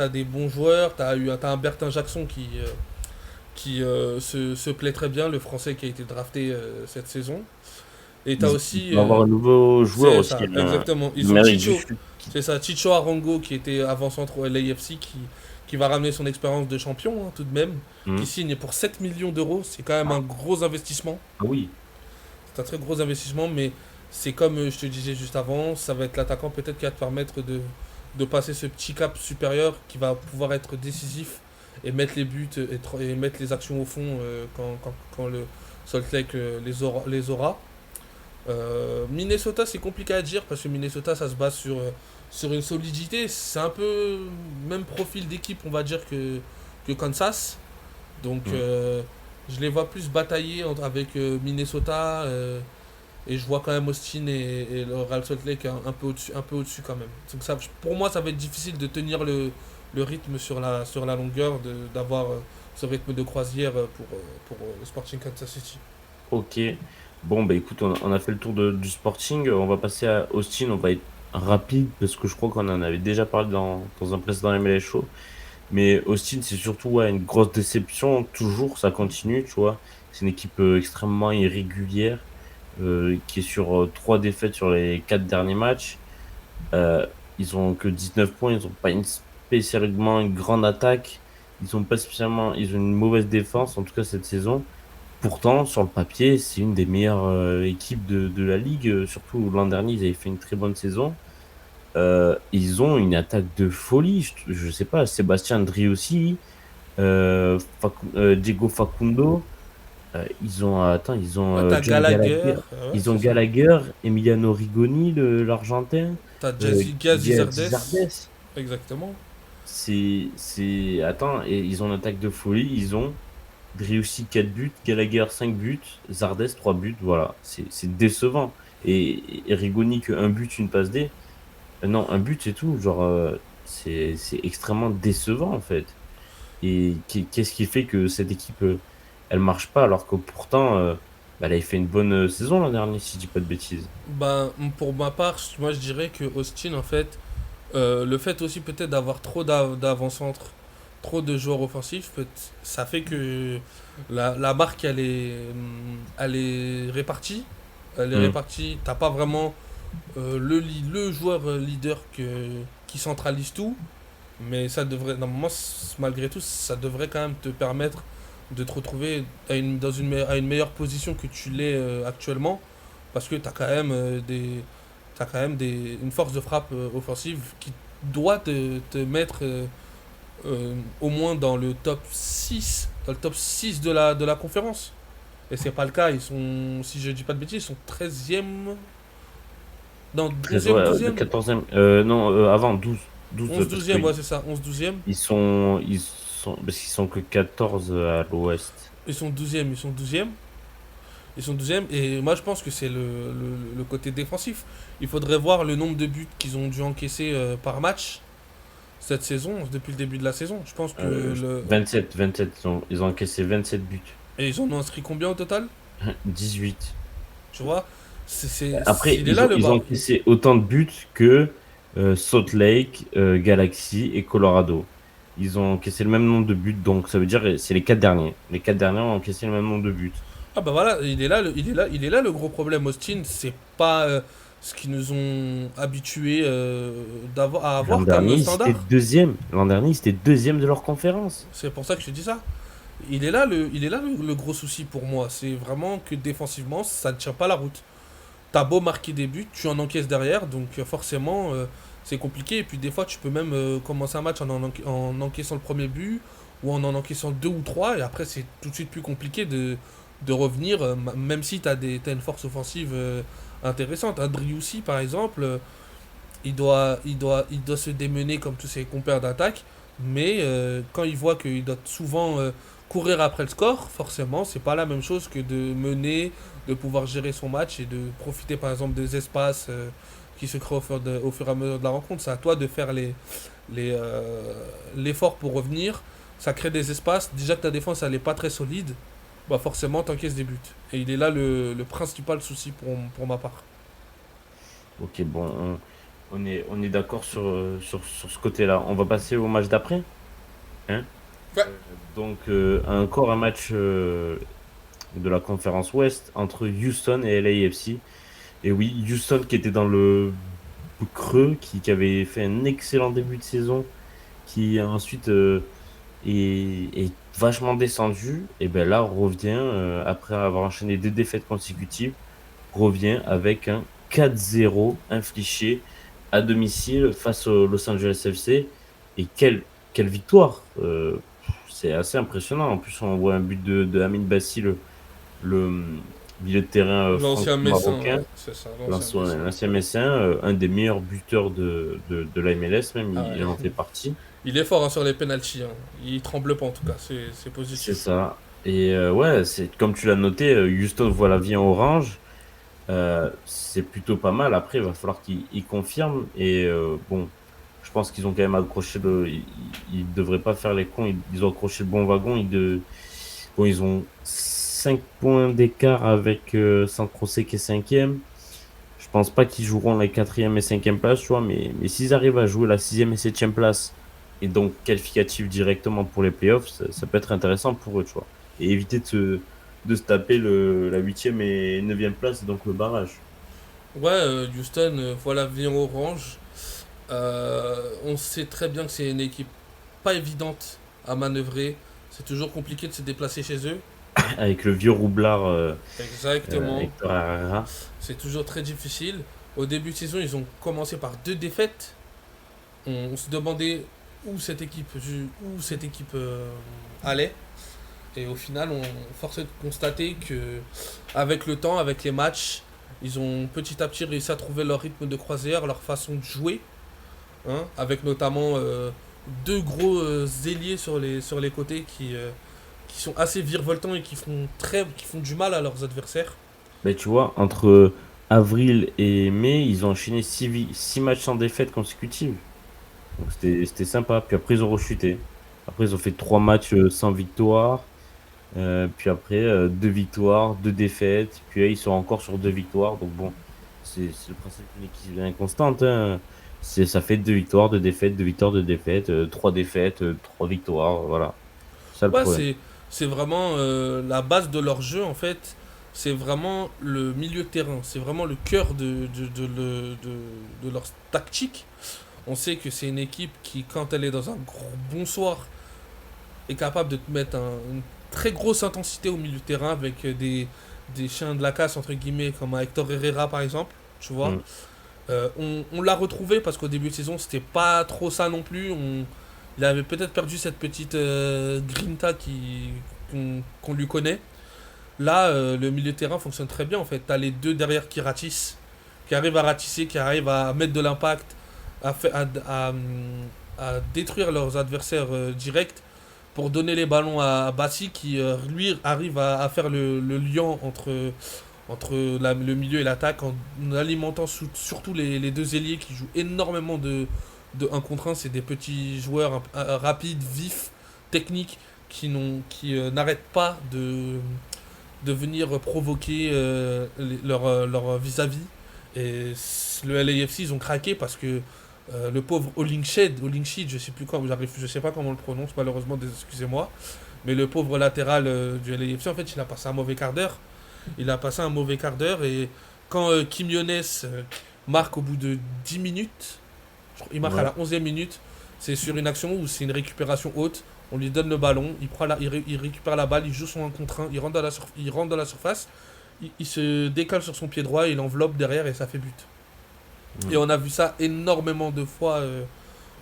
des bons joueurs, t'as un Bertin Jackson qui se plaît très bien, le Français qui a été drafté cette saison. Et t'as
Ils
aussi,
vont avoir un nouveau joueur
c'est
aussi,
ça, exactement. Ils ont
d'Amérique du
Chicho,
Sud.
c'est ça, Chicho Arango qui était avant-centre au LAFC qui va ramener son expérience de champion hein, tout de même, qui
Hmm.
signe pour 7 millions d'euros. C'est quand même un gros investissement.
Ah oui.
C'est un très gros investissement, mais c'est comme je te disais juste avant, ça va être l'attaquant peut-être qui va te permettre de passer ce petit cap supérieur qui va pouvoir être décisif et mettre les buts et mettre les actions au fond quand le Salt Lake les aura. Minnesota, c'est compliqué à dire parce que Minnesota, ça se base sur une solidité. C'est un peu même profil d'équipe, on va dire, que Kansas. Donc,
Hmm.
je les vois plus batailler avec Minnesota et je vois quand même Austin et le Real Salt Lake un peu au-dessus quand même. Donc ça, pour moi, ça va être difficile de tenir le rythme sur la longueur, d'avoir ce rythme de croisière pour le Sporting Kansas City.
Ok. Bon, bah écoute, on a fait le tour du Sporting. On va passer à Austin. On va être rapide parce que je crois qu'on en avait déjà parlé dans un précédent MLS Show. Mais Austin, c'est surtout ouais, une grosse déception. Toujours, ça continue, tu vois. C'est une équipe extrêmement irrégulière qui est sur 3 défaites sur les 4 derniers matchs. Euh, Ils ont que 19 points. Ils ont pas spécialement une grande attaque. Ils ont pas spécialement, ils ont une mauvaise défense, en tout cas cette saison. Pourtant, sur le papier, c'est une des meilleures équipes de la ligue. Surtout l'an dernier, ils avaient fait une très bonne saison. Ils ont une attaque de folie. Je sais pas, Sébastien Driussi, Diego Facundo. Ils ont, attends, ils ont
Ouais, t'as
John
Gallagher,
Gallagher.
ouais,
Ils ont
c'est ça.
Gallagher, Emiliano Rigoni, l'Argentin,
T'as Gaz Izardes,
Gazizardes.
exactement.
Attends, et ils ont une attaque de folie. Ils ont Driussi 4 buts, Gallagher 5 buts, Zardes 3 buts, voilà, c'est décevant. Et Rigoni que un but, une passe D. Non, un but c'est tout, genre c'est extrêmement décevant en fait. Et qu'est-ce qui fait que cette équipe elle marche pas alors que pourtant bah, elle avait fait une bonne saison l'an dernier si je dis pas de bêtises.
Ben, pour ma part, moi je dirais que Austin, en fait, le fait aussi peut-être d'avoir trop d'avant-centre, trop de joueurs offensifs, ça fait que la marque elle est répartie. Elle est
Hmm.
répartie, t'as pas vraiment le joueur leader qui centralise tout, mais ça devrait, normalement, malgré tout, ça devrait quand même te permettre de te retrouver à une meilleure position que tu l'es actuellement, parce que tu as quand même, une force de frappe offensive qui doit te mettre au moins dans le top 6 dans le top 6 de la conférence. Et c'est pas le cas, si je dis pas de bêtises, ils sont 13e, non,
13,
11e ou
ouais, le
12e.
14e, non, avant 12
11
parce
12e,
qu'ils
ouais, c'est ça, 11 12e.
parce qu'ils sont que 14 à l'ouest.
Ils sont 12e. Ils sont 12e et moi je pense que c'est le côté défensif. Il faudrait voir le nombre de buts qu'ils ont dû encaisser par match cette saison, depuis le début de la saison. Je pense que
27, ils ont encaissé 27 buts.
Et ils en ont inscrit combien au total?
18.
Tu vois
Après,
il est là le
ils ont
bas.
encaissé autant de buts que Salt Lake, Galaxy et Colorado. Ils ont encaissé le même nombre de buts, donc ça veut dire que c'est les 4 derniers. Les 4 derniers ont encaissé le même nombre de buts.
Ah bah voilà, il est là le gros problème, Austin. C'est pas ce qu'ils nous ont habitués à
L'an
avoir comme
dernier, ils étaient
standard.
deuxième. L'an dernier, ils étaient deuxième de leur conférence.
C'est pour ça que je te dis ça. Il est là le gros souci pour moi. C'est vraiment que défensivement, ça ne tient pas la route. T'as beau marquer des buts, tu en encaisses derrière, donc forcément, c'est compliqué. Et puis des fois, tu peux même commencer un match en encaissant le premier but, ou en encaissant deux ou trois, et après, c'est tout de suite plus compliqué de revenir, même si t'as une force offensive intéressante. Un Driussi, par exemple, il doit se démener comme tous ses compères d'attaque, mais quand il voit qu'il doit souvent courir après le score, forcément, c'est pas la même chose que de mener, de pouvoir gérer son match et de profiter par exemple des espaces qui se créent au fur et à mesure de la rencontre. C'est à toi de faire l'effort pour revenir. Ça crée des espaces. Déjà que ta défense elle est pas très solide, bah forcément t'encaisses des buts. Et il est là le principal souci pour ma part.
Ok, bon, on est d'accord sur ce côté-là. On va passer au match d'après, hein?
Ouais.
Donc, encore un match de la conférence Ouest entre Houston et LAFC. Et oui, Houston qui était dans le creux, qui avait fait un excellent début de saison, qui ensuite est vachement descendu, et ben là revient, après avoir enchaîné 2 défaites consécutives, revient avec un 4-0 infligé à domicile face au Los Angeles FC. Et quelle victoire! C'est assez impressionnant. En plus, on voit un but de Amin Bassi, le milieu de terrain
L'ancien Messin,
franco-marocain,
ouais, c'est ça, l'ancien Messin.
l'ancien Messin, un des meilleurs buteurs de la MLS, même,
Ah
il en
ouais.
fait partie.
Il est fort hein, sur les penalties. Hein. Il tremble pas en tout cas, c'est
C'est
positif.
ça. Et ouais, c'est comme tu l'as noté, Houston voit la vie en orange. C'est plutôt pas mal. Après, il va falloir qu'ils confirment. Et bon, je pense qu'ils ont quand même accroché le. Ils devraient pas faire les cons. Ils ont accroché le bon wagon. Bon, ils ont 5 points d'écart avec San Jose qui est cinquième. Je pense pas qu'ils joueront les quatrième et cinquième places, tu vois. Mais s'ils arrivent à jouer la sixième et septième place et donc qualificatif directement pour les playoffs, ça peut être intéressant pour eux, tu vois. Et éviter de se taper la huitième et neuvième place, donc le barrage.
Ouais, Houston, voilà, vient orange. On sait très bien que c'est une équipe pas évidente à manœuvrer. C'est toujours compliqué de se déplacer chez eux.
Avec le vieux roublard
Exactement.
Hector Herrera.
C'est toujours très difficile. Au début de saison, ils ont commencé par deux défaites. On se demandait où cette équipe allait. Et au final, on force est de constater que avec le temps, avec les matchs, ils ont petit à petit réussi à trouver leur rythme de croisière, leur façon de jouer, hein, avec notamment deux gros ailiers sur les côtés qui sont assez virevoltants et qui font du mal à leurs adversaires.
Mais tu vois, entre avril et mai, ils ont enchaîné 6 matchs sans défaite consécutive. Donc c'était sympa. Puis après, ils ont rechuté. Après, ils ont fait 3 matchs sans victoire. Puis après, 2 victoires, 2 défaites. Puis là, ils sont encore sur 2 victoires. Donc bon, c'est le principe d'une équipe inconstante, hein. Ça fait 2 victoires, 2 défaites, 2 victoires, 2 défaites, 3 défaites, 3 victoires. Voilà. C'est ça le
Ouais,
problème.
c'est vraiment la base de leur jeu en fait. C'est vraiment le milieu de terrain. C'est vraiment le cœur de leur tactique. On sait que c'est une équipe qui, quand elle est dans un bon soir, est capable de te mettre une très grosse intensité au milieu de terrain avec des chiens de la casse, entre guillemets, comme un Hector Herrera par exemple. Tu vois.
Mm.
On l'a retrouvé parce qu'au début de saison, c'était pas trop ça non plus. Il avait peut-être perdu cette petite grinta qu'on lui connaît. Là, le milieu de terrain fonctionne très bien en fait. T'as les deux derrière qui ratissent, qui arrivent à ratisser, qui arrivent à mettre de l'impact, à détruire leurs adversaires directs pour donner les ballons à Bassi qui lui arrive à faire le lien entre le milieu et l'attaque en alimentant surtout les deux ailiers qui jouent énormément de 1 contre 1. C'est des petits joueurs rapides, vifs, techniques qui n'arrêtent pas de venir provoquer leur vis-à-vis. Et le LAFC, ils ont craqué parce que Le pauvre Hollingshead, je sais plus comment, je sais pas comment on le prononce, malheureusement, excusez-moi. Mais le pauvre latéral du LAFC, en fait, il a passé un mauvais quart d'heure. Il a passé un mauvais quart d'heure et quand Quinones marque au bout de 10 minutes, il marque à
Ouais.
la 11e minute, c'est sur une action où c'est une récupération haute, on lui donne le ballon, il récupère la balle, il joue son 1 contre 1, il rentre dans la surface, il se décale sur son pied droit, il enveloppe derrière et ça fait but. Et
Mm.
on a vu ça énormément de fois,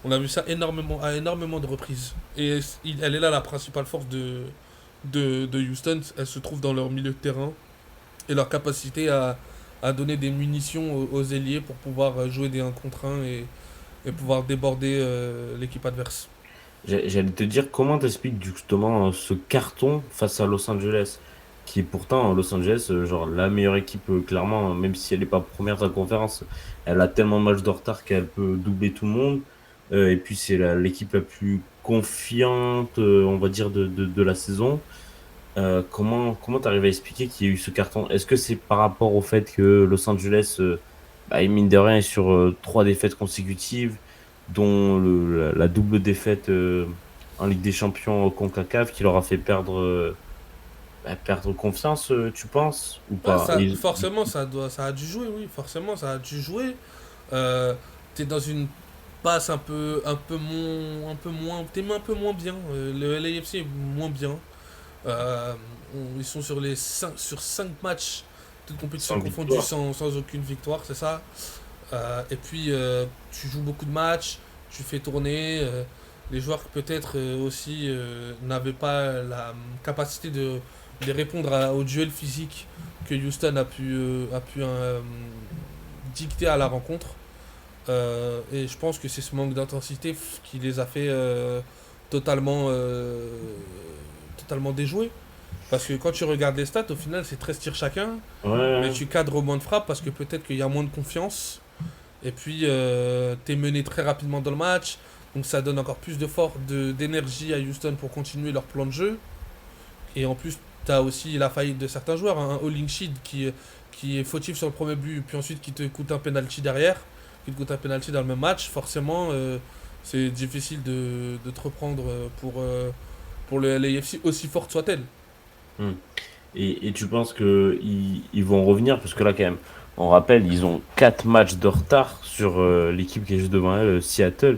on a vu ça énormément, à énormément de reprises. Et elle est là la principale force de Houston, elle se trouve dans leur milieu de terrain et leur capacité à donner des munitions aux ailiers pour pouvoir jouer des 1 contre 1 et pouvoir déborder l'équipe adverse.
J'allais te dire comment t'expliques justement ce carton face à Los Angeles, qui est pourtant Los Angeles, genre la meilleure équipe, clairement, même si elle n'est pas première de la conférence, elle a tellement de matchs de retard qu'elle peut doubler tout le monde. Et puis c'est l'équipe la plus confiante, on va dire, de la saison. Comment t'arrives à expliquer qu'il y a eu ce carton? Est-ce que c'est par rapport au fait que Los Angeles, bah, mine de rien, est sur trois défaites consécutives, dont la double défaite en Ligue des Champions au CONCACAF qui leur a fait perdre confiance, tu penses, ou
Ouais,
pas?
forcément, ça a dû jouer, oui, forcément, ça a dû jouer. Euh, T'es dans une passe t'es un peu moins bien. Le LAFC est moins bien. Ils sont sur 5 matchs de compétition
Sans
confondus
victoire.
sans aucune victoire, c'est ça. Et puis, tu joues beaucoup de matchs, tu fais tourner. Les joueurs peut-être aussi n'avaient pas la capacité de répondre au duel physique que Houston a pu dicter à la rencontre. Et je pense que c'est ce manque d'intensité qui les a fait totalement, totalement déjouer. Parce que quand tu regardes les stats, au final, c'est 13 tirs chacun, mais
Ouais,
tu cadres moins de frappes parce que peut-être qu'il y a moins de confiance. Et puis, t'es mené très rapidement dans le match. Donc ça donne encore plus d'énergie à Houston pour continuer leur plan de jeu. Et en plus, t'as aussi la faillite de certains joueurs. Un Hollingshid qui est fautif sur le premier but, puis ensuite qui te coûte un penalty derrière, qui te coûte un penalty dans le même match. Forcément, c'est difficile de te reprendre pour le LAFC, aussi forte soit-elle.
ouais. Et tu penses que ils vont revenir? Parce que là, quand même, on rappelle, ils ont 4 matchs de retard sur l'équipe qui est juste devant elle, Seattle.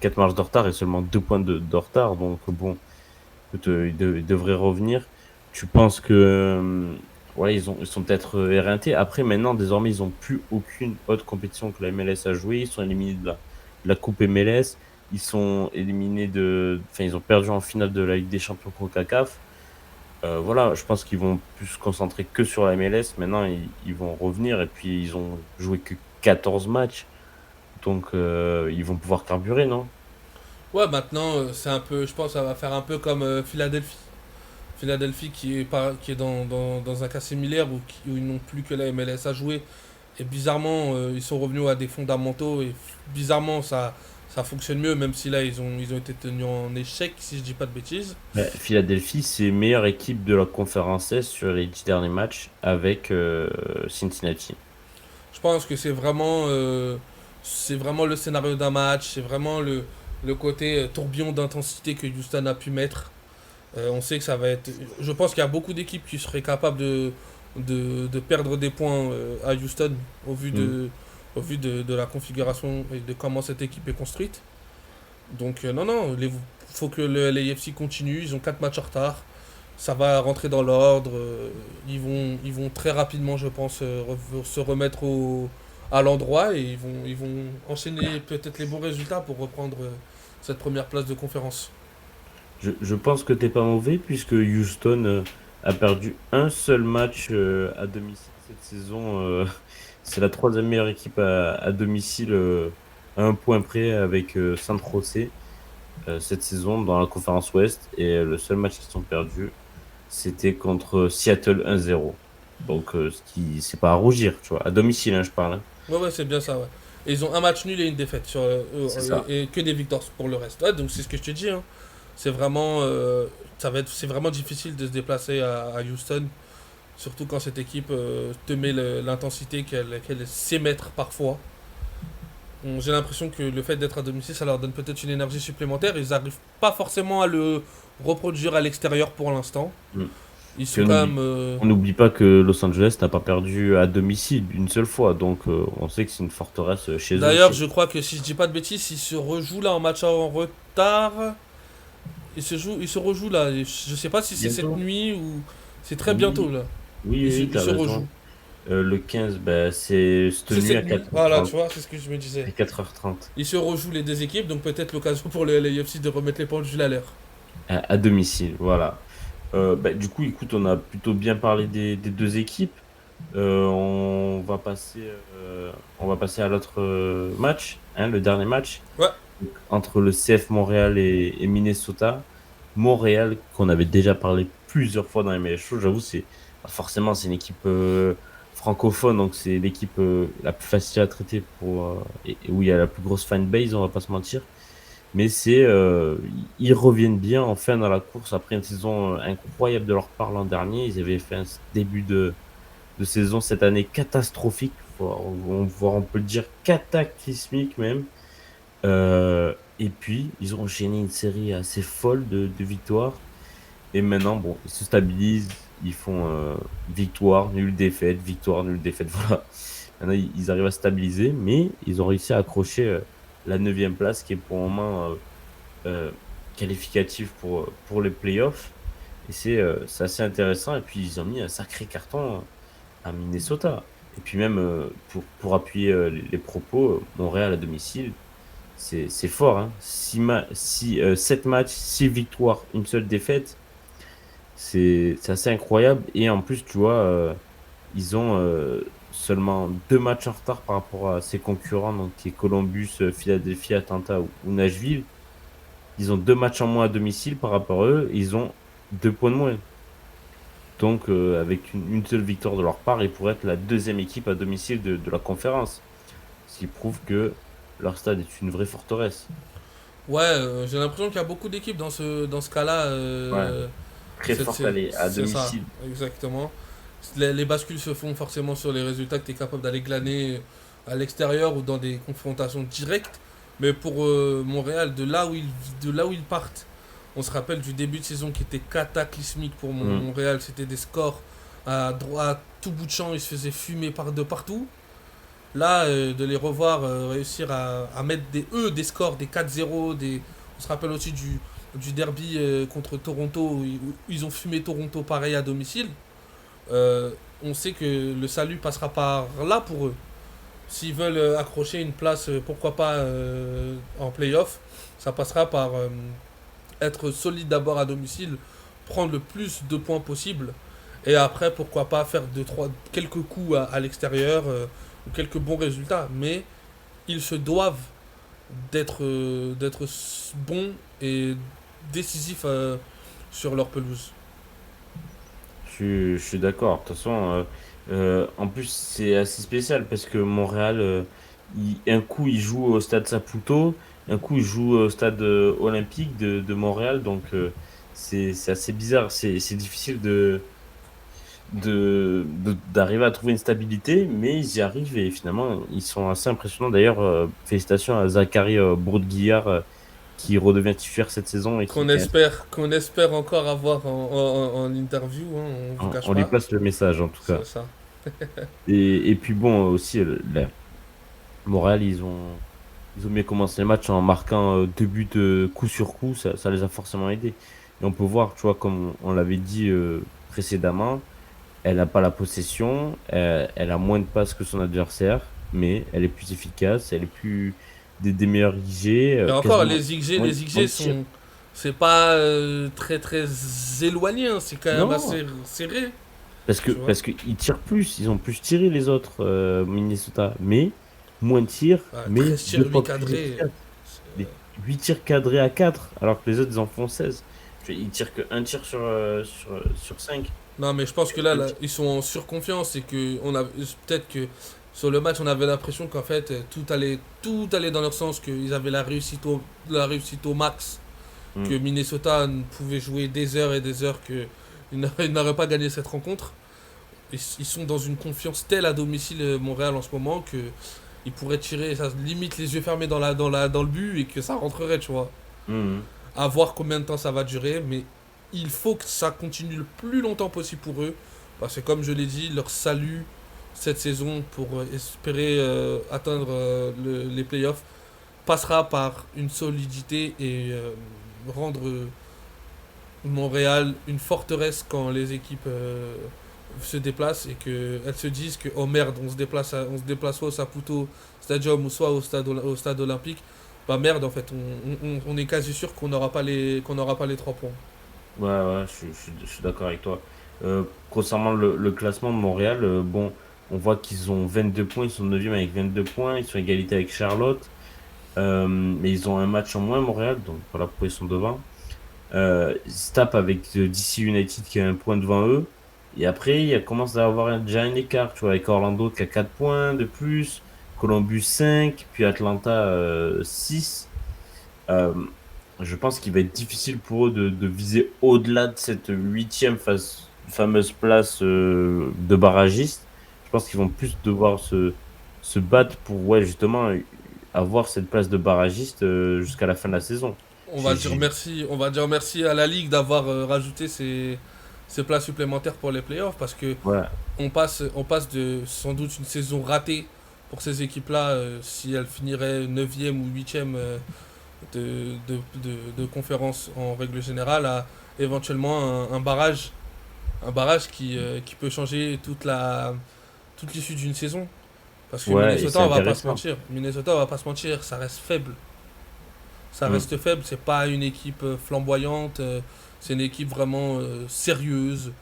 4 matchs de retard et seulement 2 points de retard. Donc, bon, écoute, ils devraient revenir. Tu penses que ouais, ils sont peut-être éreintés. Après, maintenant, désormais, ils n'ont plus aucune autre compétition que la MLS à jouer. Ils sont éliminés de la Coupe MLS. Ils sont éliminés enfin, ils ont perdu en finale de la Ligue des Champions CONCACAF. Voilà, je pense qu'ils vont plus se concentrer que sur la MLS. Maintenant, ils vont revenir et puis ils ont joué que 14 matchs. Donc, ils vont pouvoir carburer, non?
Ouais, maintenant, c'est un peu, je pense que ça va faire un peu comme Philadelphie. Philadelphie qui est dans un cas similaire où ils n'ont plus que la MLS à jouer. Et bizarrement, ils sont revenus à des fondamentaux et bizarrement, ça fonctionne mieux, même si là, ils ont été tenus en échec, si je dis pas de bêtises.
Philadelphie, c'est meilleure équipe de la conférence Est sur les 10 derniers matchs avec Cincinnati.
Je pense que c'est vraiment le scénario d'un match, c'est vraiment le côté tourbillon d'intensité que Houston a pu mettre. On sait que ça va être. Je pense qu'il y a beaucoup d'équipes qui seraient capables de perdre des points à Houston
Mm.
au vu de la configuration et de comment cette équipe est construite. Donc, non, non, il faut que le LAFC continue. Ils ont 4 matchs en retard. Ça va rentrer dans l'ordre. Ils vont très rapidement, je pense, se remettre à l'endroit et ils vont enchaîner peut-être les bons résultats pour reprendre cette première place de conférence.
Je pense que t'es pas mauvais puisque Houston a perdu un seul match à domicile cette saison. C'est la troisième meilleure équipe à domicile à un point près avec San José cette saison dans la conférence Ouest. Et le seul match qu'ils ont perdu, c'était contre Seattle 1-0. Donc, c'est pas à rougir, tu vois. À domicile, hein, je parle, hein.
Ouais, ouais, c'est bien ça, ouais. Et ils ont un match nul et une défaite
C'est ça.
et que des victoires pour le reste. Ouais, donc c'est ce que je te dis, hein. C'est vraiment, c'est vraiment difficile de se déplacer à Houston, surtout quand cette équipe te met l'intensité qu'elle sait mettre parfois. J'ai l'impression que le fait d'être à domicile, ça leur donne peut-être une énergie supplémentaire. Ils n'arrivent pas forcément à le reproduire à l'extérieur pour l'instant.
Mm.
Ils
Puis
sont quand même.
on n'oublie pas que Los Angeles n'a pas perdu à domicile une seule fois, donc on sait que c'est une forteresse chez eux
D'ailleurs,
aussi.
je crois que si je dis pas de bêtises, ils se rejouent là en match en retard. Ils se rejouent là. Et je sais pas si c'est cette
Bientôt?
nuit ou. C'est très bientôt
Oui,
là.
oui, oui,
Ils
t'as
se rejouent.
raison. Le 15, bah, c'est cette
C'est
nuit à
cette nuit. Voilà,
4h30.
tu vois, c'est ce que je me disais.
À 4h30.
Ils se rejouent les deux équipes, donc peut-être l'occasion pour le LAFC de remettre les pendules à l'heure.
À domicile, voilà. Bah, du coup, écoute, on a plutôt bien parlé des deux équipes. On va passer à l'autre match, hein, le dernier match,
Ouais,
donc, entre le CF Montréal et Minnesota. Montréal, qu'on avait déjà parlé plusieurs fois dans les meilleurs shows, j'avoue, forcément c'est une équipe francophone, donc c'est l'équipe la plus facile à traiter et où il y a la plus grosse fanbase, on va pas se mentir. Mais ils reviennent bien enfin dans la course après une saison incroyable de leur part l'an dernier. Ils avaient fait un début de saison cette année catastrophique, voire on peut le dire cataclysmique même. Et puis, ils ont enchaîné une série assez folle de victoires. Et maintenant, bon, ils se stabilisent. Ils font victoire, nulle défaite, victoire, nulle défaite. Voilà. Maintenant, ils arrivent à stabiliser, mais ils ont réussi à accrocher la neuvième place qui est pour le moment euh, qualificative pour les playoffs. Et c'est assez intéressant. Et puis, ils ont mis un sacré carton à Minnesota. Et puis même pour appuyer les propos, Montréal à domicile, c'est fort. Hein. 7 matchs, 6 victoires, une seule défaite. C'est assez incroyable. Et en plus, tu vois, ils ont seulement 2 matchs en retard par rapport à ses concurrents, donc qui est Columbus, Philadelphie, Atlanta ou Nashville. Ils ont 2 matchs en moins à domicile par rapport à eux. Ils ont 2 points de moins. Donc, avec une seule victoire de leur part, ils pourraient être la deuxième équipe à domicile de la conférence. Ce qui prouve que leur stade est une vraie forteresse.
ouais, j'ai l'impression qu'il y a beaucoup d'équipes dans ce cas-là.
Ouais. Très forte à
C'est ça,
domicile.
exactement. Les bascules se font forcément sur les résultats que tu es capable d'aller glaner à l'extérieur ou dans des confrontations directes. Mais pour Montréal, de là où ils partent, on se rappelle du début de saison qui était cataclysmique pour
Mm.
Montréal. C'était des scores à droite, à tout bout de champ, ils se faisaient fumer de partout. Là, de les revoir réussir à mettre des scores, des 4-0, on se rappelle aussi du derby contre Toronto, où ils ont fumé Toronto pareil à domicile. On sait que le salut passera par là pour eux. S'ils veulent accrocher une place, pourquoi pas en playoff, ça passera par être solide d'abord à domicile, prendre le plus de points possible, et après, pourquoi pas faire quelques coups à l'extérieur, ou quelques bons résultats. Mais ils se doivent d'être bons et décisifs sur leur pelouse.
Je suis d'accord. De toute façon, en plus, c'est assez spécial parce que Montréal, un coup, il joue au stade Saputo, un coup, il joue au stade olympique de Montréal. Donc, c'est assez bizarre. C'est difficile d'arriver à trouver une stabilité, mais ils y arrivent et finalement, ils sont assez impressionnants. D'ailleurs, félicitations à Zachary Broadguillard qui redevient titulaire cette saison et
Qu'on espère encore avoir en interview, hein, on vous cache
on lui
pas.
passe le message en tout cas.
C'est ça.
Et puis bon, aussi, Montréal, ils ont bien commencé le match en marquant 2 buts coup sur coup, ça les a forcément aidés. Et on peut voir, tu vois, comme on l'avait dit précédemment, elle n'a pas la possession, elle a moins de passes que son adversaire, mais elle est plus efficace, elle est plus des meilleurs IG,
Et encore,
quasiment
Les
moins
XG
de tirs.
sont. C'est pas très très éloigné, hein, c'est quand même
Non,
assez serré, tu vois.
parce qu'ils tirent plus, ils ont plus tiré les autres, Minnesota, mais moins de tirs,
Ouais,
mais
13 tirs, 8
2 fois plus
cadrés.
efficace. Les 8 tirs cadrés à 4 alors que les autres, ils en font 16. Ils tirent que un tir sur 5.
Non, mais je pense que là, ils sont en surconfiance et que peut-être que sur le match, on avait l'impression qu'en fait, tout allait dans leur sens, qu'ils avaient la réussite au max, que Minnesota pouvait jouer des heures et des heures, qu'ils ils n'auraient pas gagné cette rencontre. Ils sont dans une confiance telle à domicile Montréal en ce moment que il pourrait tirer, ça limite les yeux fermés dans le but et que ça rentrerait, tu vois.
Mhm.
À voir combien de temps ça va durer, mais il faut que ça continue le plus longtemps possible pour eux. Parce que comme je l'ai dit, leur salut cette saison pour espérer atteindre les playoffs passera par une solidité et rendre Montréal une forteresse quand les équipes se déplacent et qu'elles se disent que oh merde, on se déplace soit au Saputo Stadium ou soit au stade olympique. Bah merde, en fait, on est quasi sûr qu'on n'aura pas les 3 points.
Ouais, ouais, je suis d'accord avec toi. Concernant le classement de Montréal, bon, on voit qu'ils ont 22 points, ils sont 9e avec 22 points, ils sont égalité avec Charlotte, mais ils ont un match en moins, Montréal, donc voilà pourquoi ils sont devant. Ils se tapent avec DC United qui a un point devant eux. Et après, commence à avoir déjà un écart, tu vois, avec Orlando qui a 4 points de plus, Columbus 5 puis Atlanta 6. Euh, je pense qu'il va être difficile pour eux de viser au-delà de cette huitième fameuse place de barragiste. Je pense qu'ils vont plus devoir se battre pour, ouais, justement, avoir cette place de barragiste jusqu'à la fin de la saison.
On va
J'ai,
dire
j'ai-
merci, on va dire merci à la Ligue d'avoir rajouté ces places supplémentaires pour les playoffs parce que
Ouais,
on passe de sans doute une saison ratée pour ces équipes-là si elles finiraient 9e ou 8e de conférence en règle générale à éventuellement un barrage qui peut changer toute l'issue d'une saison. Parce que
ouais, et c'est
Minnesota, on va pas se mentir, ça reste faible. Ça
Mm.
reste faible, c'est pas une équipe flamboyante, c'est une équipe vraiment sérieuse,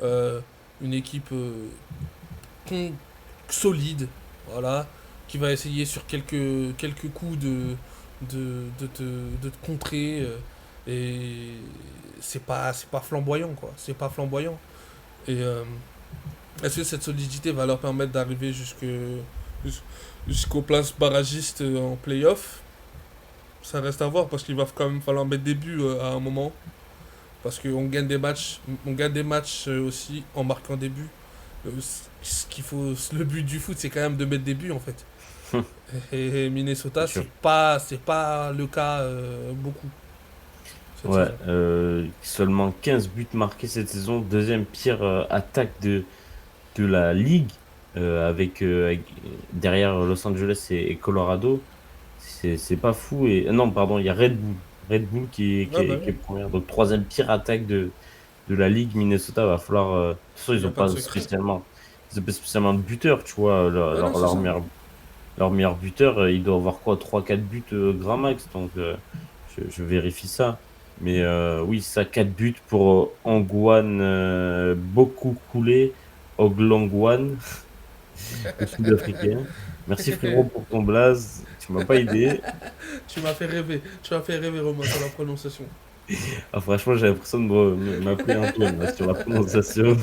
euh, une équipe con- solide, voilà, qui va essayer sur quelques coups de te contrer, et c'est pas flamboyant, quoi. C'est pas flamboyant. Et est-ce que cette solidité va leur permettre d'arriver jus- jusqu'aux places barragistes en playoff? Ça reste à voir parce qu'il va quand même falloir mettre des buts à un moment. Parce qu'on gagne des matchs aussi en marquant des buts. Le but du foot, c'est quand même de mettre des buts en fait. Et
C'est
Minnesota,
sûr.
c'est pas le cas beaucoup cette
Ouais,
saison.
seulement 15 buts marqués cette saison, deuxième pire attaque de la ligue, derrière Los Angeles et Colorado. C'est pas fou. Et non, pardon, il y a Red Bull. Red Bull
Ah bah
qui
oui,
est première. Donc, troisième pire attaque de la ligue. Minnesota va falloir. De toute façon,
il n'y a pas de secret.
ils ont pas spécialement de buteur, tu vois.
Ouais, non, c'est ça.
Leur meilleur buteur, il doit avoir quoi, trois quatre buts grand max. Donc, je vérifie ça. Mais oui, ça, 4 buts pour Angwan beaucoup coulé, Oglongwan, le Sud-Africain. Merci frérot pour ton blaze. Tu m'as pas aidé.
Tu m'as fait rêver. Tu m'as fait rêver, Romain, sur la prononciation.
Ah, franchement, j'ai l'impression de m'appeler Antoine là, sur la prononciation.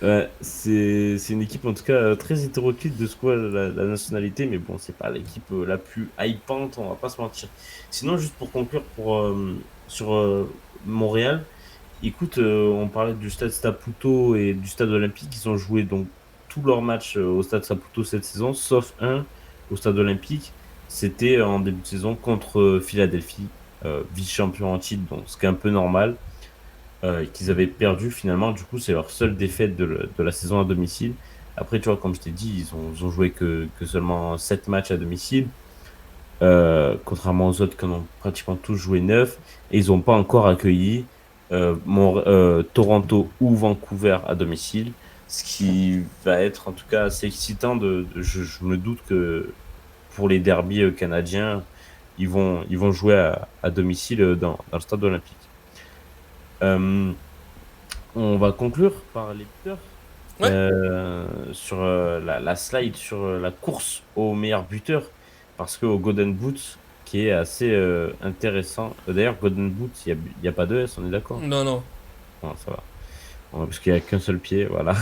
Ouais, c'est une équipe en tout cas très hétéroclite de ce quoi la nationalité, mais bon, c'est pas l'équipe la plus hypante, on va pas se mentir. Sinon, juste pour conclure sur Montréal, écoute, on parlait du stade Saputo et du stade olympique, ils ont joué donc tous leurs matchs au stade Saputo cette saison, sauf un au stade olympique. C'était en début de saison contre Philadelphie, vice-champion en titre, donc ce qui est un peu normal qu'ils avaient perdu finalement. Du coup, c'est leur seule défaite de la saison à domicile. Après, tu vois, comme je t'ai dit, ils ont joué que seulement 7 matchs à domicile, contrairement aux autres qui en ont pratiquement tous joué 9. Et ils n'ont pas encore accueilli Toronto ou Vancouver à domicile, ce qui va être en tout cas assez excitant. Je me doute que pour les derbies canadiens, ils vont jouer à domicile dans le stade olympique. Euh, On va conclure par les buteurs
Ouais.
sur la slide, sur la course au meilleur buteur, parce qu'au Golden Boot, qui est assez intéressant. D'ailleurs, Golden Boot, il y a pas de S, on est d'accord?
Non, non.
Bon, ça va. Ouais, parce qu'il n'y a qu'un seul pied, voilà.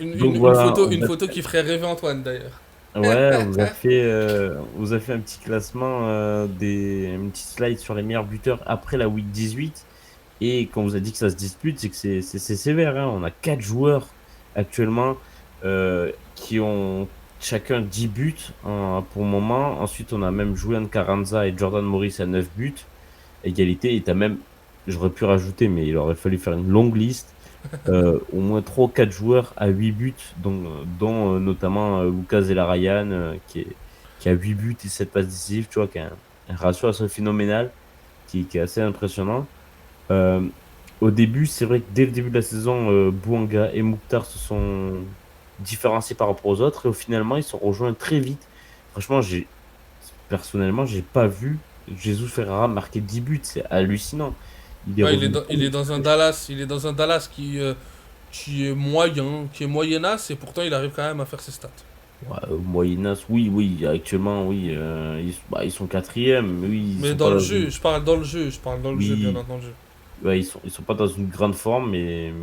Une, une,
Donc
une
voilà,
photo, une photo qui ferait rêver Antoine d'ailleurs.
ouais, on vous a fait un petit classement, une petite slide sur les meilleurs buteurs après la week 18. Et quand on vous a dit que ça se dispute, c'est que c'est sévère, hein. On a quatre joueurs actuellement. qui ont chacun 10 buts pour le moment. Ensuite, on a même Julian Carranza et Jordan Morris à 9 buts, égalité. Et t'as même, j'aurais pu rajouter, mais il aurait fallu faire une longue liste, au moins 3 ou 4 joueurs à 8 buts, dont notamment Lucas Zelarayan, qui a 8 buts et 7 passes décisives, tu vois, qui a un ratio assez phénoménal, qui est assez impressionnant. Euh, Au début, c'est vrai que dès le début de la saison, Bouanga et Mouktar se sont différenciés par rapport aux autres et finalement, ils se sont rejoints très vite. Franchement, personnellement, j'ai pas vu Jesus Ferreira marquer 10 buts, c'est hallucinant. Il est
Ouais,
revenu
il
comme
est
une
dans un
flèche.
Dallas, il est dans un Dallas qui est moyen, qui est moyennasse, et pourtant il arrive quand même à faire ses stats.
Ouais, Moyennas, oui, oui, actuellement, oui, ils sont quatrième, mais oui, ils
Mais
sont
dans
pas
le
dans
jeu,
une,
je parle dans le jeu, bien
oui,
entendu.
ouais, ils sont pas dans une grande forme, mais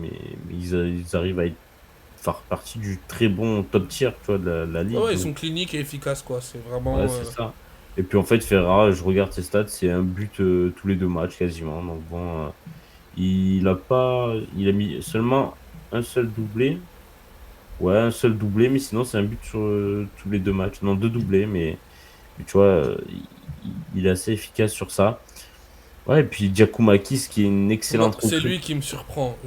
ils arrivent à faire partie du très bon top tier, tu vois, de la
Ouais,
ligue.
ouais, ils
Donc,
sont cliniques et efficaces, quoi. C'est
ouais,
vraiment.
c'est ça. Et puis, en fait, Ferrara, je regarde ses stats, c'est un but tous les deux matchs quasiment. Donc, bon, il a mis seulement un seul doublé. Ouais, un seul doublé, mais sinon, c'est un but sur tous les deux matchs. Non, deux doublés, mais tu vois, il est assez efficace sur ça. Ouais, et puis Giacomakis, qui est une
Moi,
excellente
c'est
recrue.
lui qui me surprend.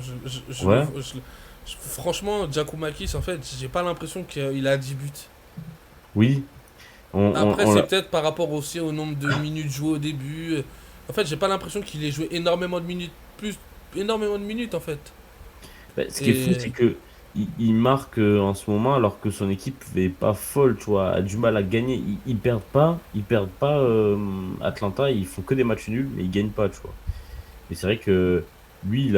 Ouais,
Franchement, Giacomakis, en fait, j'ai pas l'impression qu'il a 10 buts.
oui.
Après,
On
c'est
l'a-
peut-être par rapport aussi au nombre de minutes jouées au début. En fait, j'ai pas l'impression qu'il ait joué énormément de minutes. Énormément de minutes, en fait.
Bah, ce qui est fou,
Et.
c'est que il marque en ce moment alors que son équipe n'est pas folle, tu vois, a du mal à gagner. Ils perdent pas Atlanta, ils font que des matchs nuls, mais ils gagnent pas, tu vois. Et c'est vrai que lui, il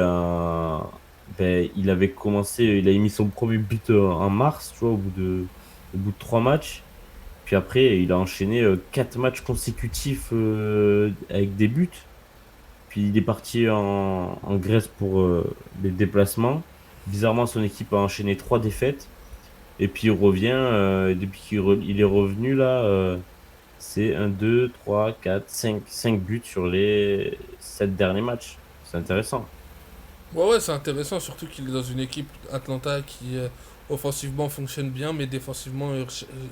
avait commencé, il a mis son premier but en mars, tu vois, au bout de 3 matchs. Puis après, il a enchaîné 4 matchs consécutifs avec des buts. Puis il est parti en Grèce pour les déplacements. Bizarrement, son équipe a enchaîné 3 défaites. Et puis il revient, depuis il est revenu là, c'est un 2 3 4 5 buts sur les 7 derniers matchs. C'est intéressant.
Ouais, ouais, c'est intéressant, surtout qu'il est dans une équipe Atlanta qui offensivement fonctionne bien, mais défensivement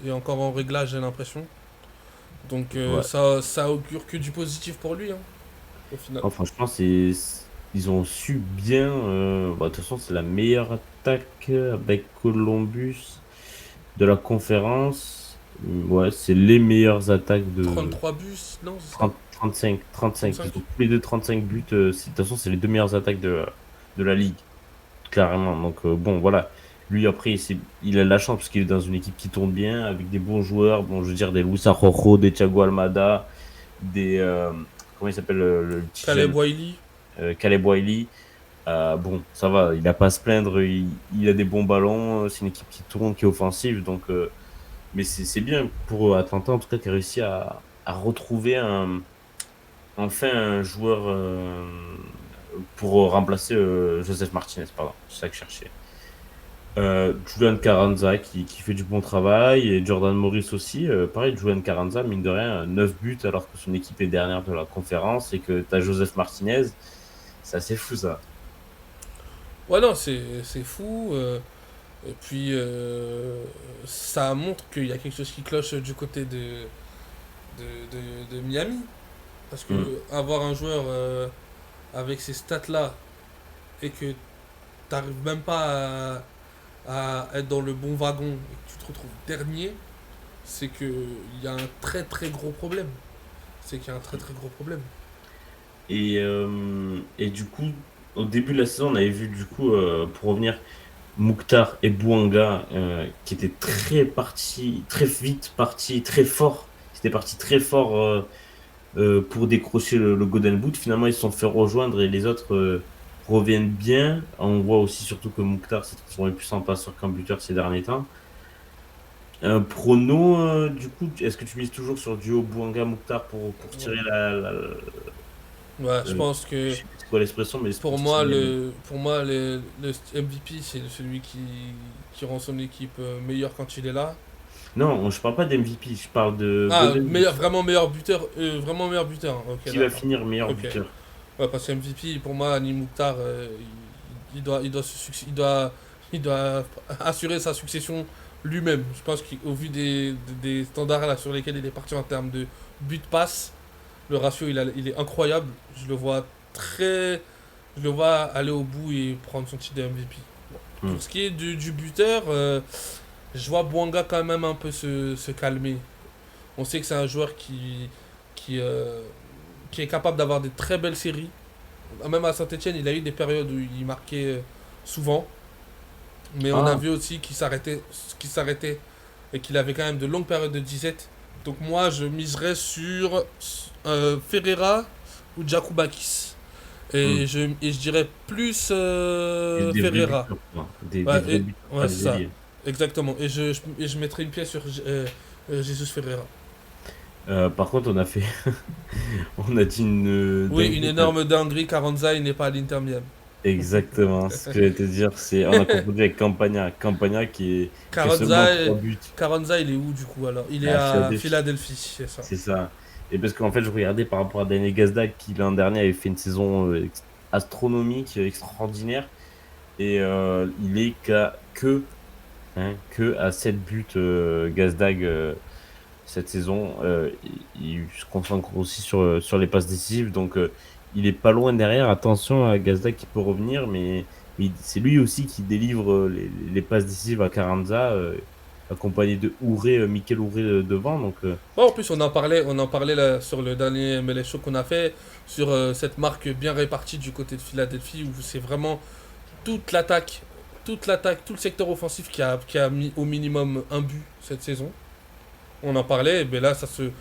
est encore en réglage, j'ai l'impression. Donc
Ouais.
ça augure que du positif pour lui, hein, au final.
Non, franchement, ils ont su bien. Bah, de toute façon, c'est la meilleure attaque avec Columbus de la conférence. Ouais, c'est les meilleures attaques de
33 buts, non, c'est ça?
30, 35. Ils
35.
ont tous les deux 35 buts. De toute façon, c'est les deux meilleures attaques de la ligue, clairement. Donc, bon, voilà. Lui, après, il a de la chance parce qu'il est dans une équipe qui tourne bien, avec des bons joueurs. Bon, je veux dire, des Luis Arrojo, des Thiago Almada, des. Comment il s'appelle le petit
Caleb
jeune?
Wiley.
Caleb Wiley. Bon, ça va, il n'a pas à se plaindre. Il a des bons ballons. C'est une équipe qui tourne, qui est offensive. Donc, mais c'est bien pour Atlanta, en tout cas, qui a réussi à retrouver enfin un joueur pour remplacer Joseph Martinez, pardon, c'est ça que je cherchais. Julian Carranza qui fait du bon travail et Jordan Morris aussi. Pareil, Julian Carranza, mine de rien, 9 buts alors que son équipe est dernière de la conférence et que tu as Joseph Martinez. C'est assez fou ça.
Ouais, non, c'est fou. Et puis, ça montre qu'il y a quelque chose qui cloche du côté de Miami. Parce que
Mm.
avoir un joueur avec ces stats-là et que t'arrives même pas à être dans le bon wagon et que tu te retrouves dernier, c'est qu'il y a un très très gros problème. C'est qu'il y a un très très gros problème.
Et du coup, au début de la saison, on avait vu, du coup, pour revenir, Mouktar et Bouanga, qui étaient très vite partis, très fort. Ils étaient partis très fort pour décrocher le Golden Boot. Finalement, ils se sont fait rejoindre et les autres reviennent bien. On voit aussi surtout que Mouktar s'est transformé plus en passeur qu'en buteur ces derniers temps. Un prono, du coup, est-ce que tu mises toujours sur le duo Bouanga-Mouktar pour tirer
Ouais, je
euh,
pense
je
que
sais plus c'est quoi l'expression, mais
pour
pour
moi,
tirer
le MVP, c'est celui qui rend son équipe meilleure quand il est là.
Non, je parle pas d'MVP, je parle de
Ah,
Golden Boot.
vraiment meilleur buteur. Ok,
Qui va
d'accord.
finir meilleur
Ok.
buteur?
Ouais, parce que MVP, pour moi, Annie Mouktar, il doit il doit assurer sa succession lui-même. Je pense qu'au vu des standards là sur lesquels il est parti en termes de but-passe, le ratio il est incroyable. Je le vois très. Je le vois aller au bout et prendre son titre de MVP.
Hmm.
Pour ce qui est du buteur, je vois Bouanga quand même un peu se calmer. On sait que c'est un joueur qui, euh, qui est capable d'avoir des très belles séries. Même à Saint-Etienne, il a eu des périodes où il marquait souvent. Mais on a
Ah,
vu aussi qu'il s'arrêtait et qu'il avait quand même de longues périodes de disette. Donc moi, je miserais sur Ferreira ou Jakubakis.
hmm.
Et je dirais plus
Des vrais
Ferreira.
buteurs, quoi. Des
Ouais,
vrais buteurs,
ouais
pas
c'est
des
ça.
ailiers.
Exactement. Et je mettrais une pièce sur Jesus Ferreira.
Par contre, on a fait, on a dit une
Oui, une
dinguerie.
énorme dinguerie. Carranza, il n'est pas à l'Inter Miami.
Exactement, ce que j'allais te dire, c'est on a confondu avec Campagna. Campagna qui a seulement
Carranza,
3 buts
Carranza, il est où du coup alors? Il est
à
à
Philadelphie.
Philadelphie, c'est ça.
C'est ça. Et parce qu'en fait, je regardais par rapport à Daniel Gazdag qui l'an dernier avait fait une saison astronomique, extraordinaire. Et il est que à 7 buts Gazdag cette saison. Il se concentre aussi sur les passes décisives. Donc il est pas loin derrière. Attention à Gazdag qui peut revenir, mais c'est lui aussi qui délivre les passes décisives à Carranza, accompagné de Ouré, Mikel Ouré devant. Donc
Bon, en plus, on en parlait là, sur le dernier MLS Show qu'on a fait, sur cette marque bien répartie du côté de Philadelphie, où c'est vraiment toute l'attaque, tout le secteur offensif qui a mis au minimum un but cette saison. On en parlait, et ben là, ça se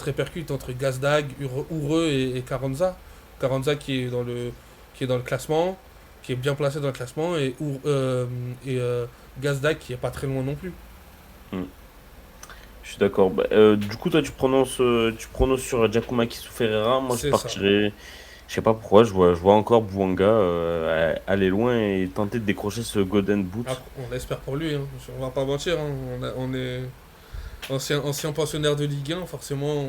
répercute entre Gazdag, Oureux et Carranza. Carranza qui est dans le classement, qui est bien placé dans le classement, et Gazdag qui est pas très loin non plus.
hmm, je suis d'accord. Bah, du coup, toi, tu prononces sur Giacomakis ou Ferreira. Moi, je
C'est ça.
partirais. Je sais pas pourquoi, je vois encore Bouanga aller loin et tenter de décrocher ce Golden Boot.
Après, on l'espère pour lui, hein. On va pas mentir, hein. On est ancien pensionnaire de Ligue 1, forcément,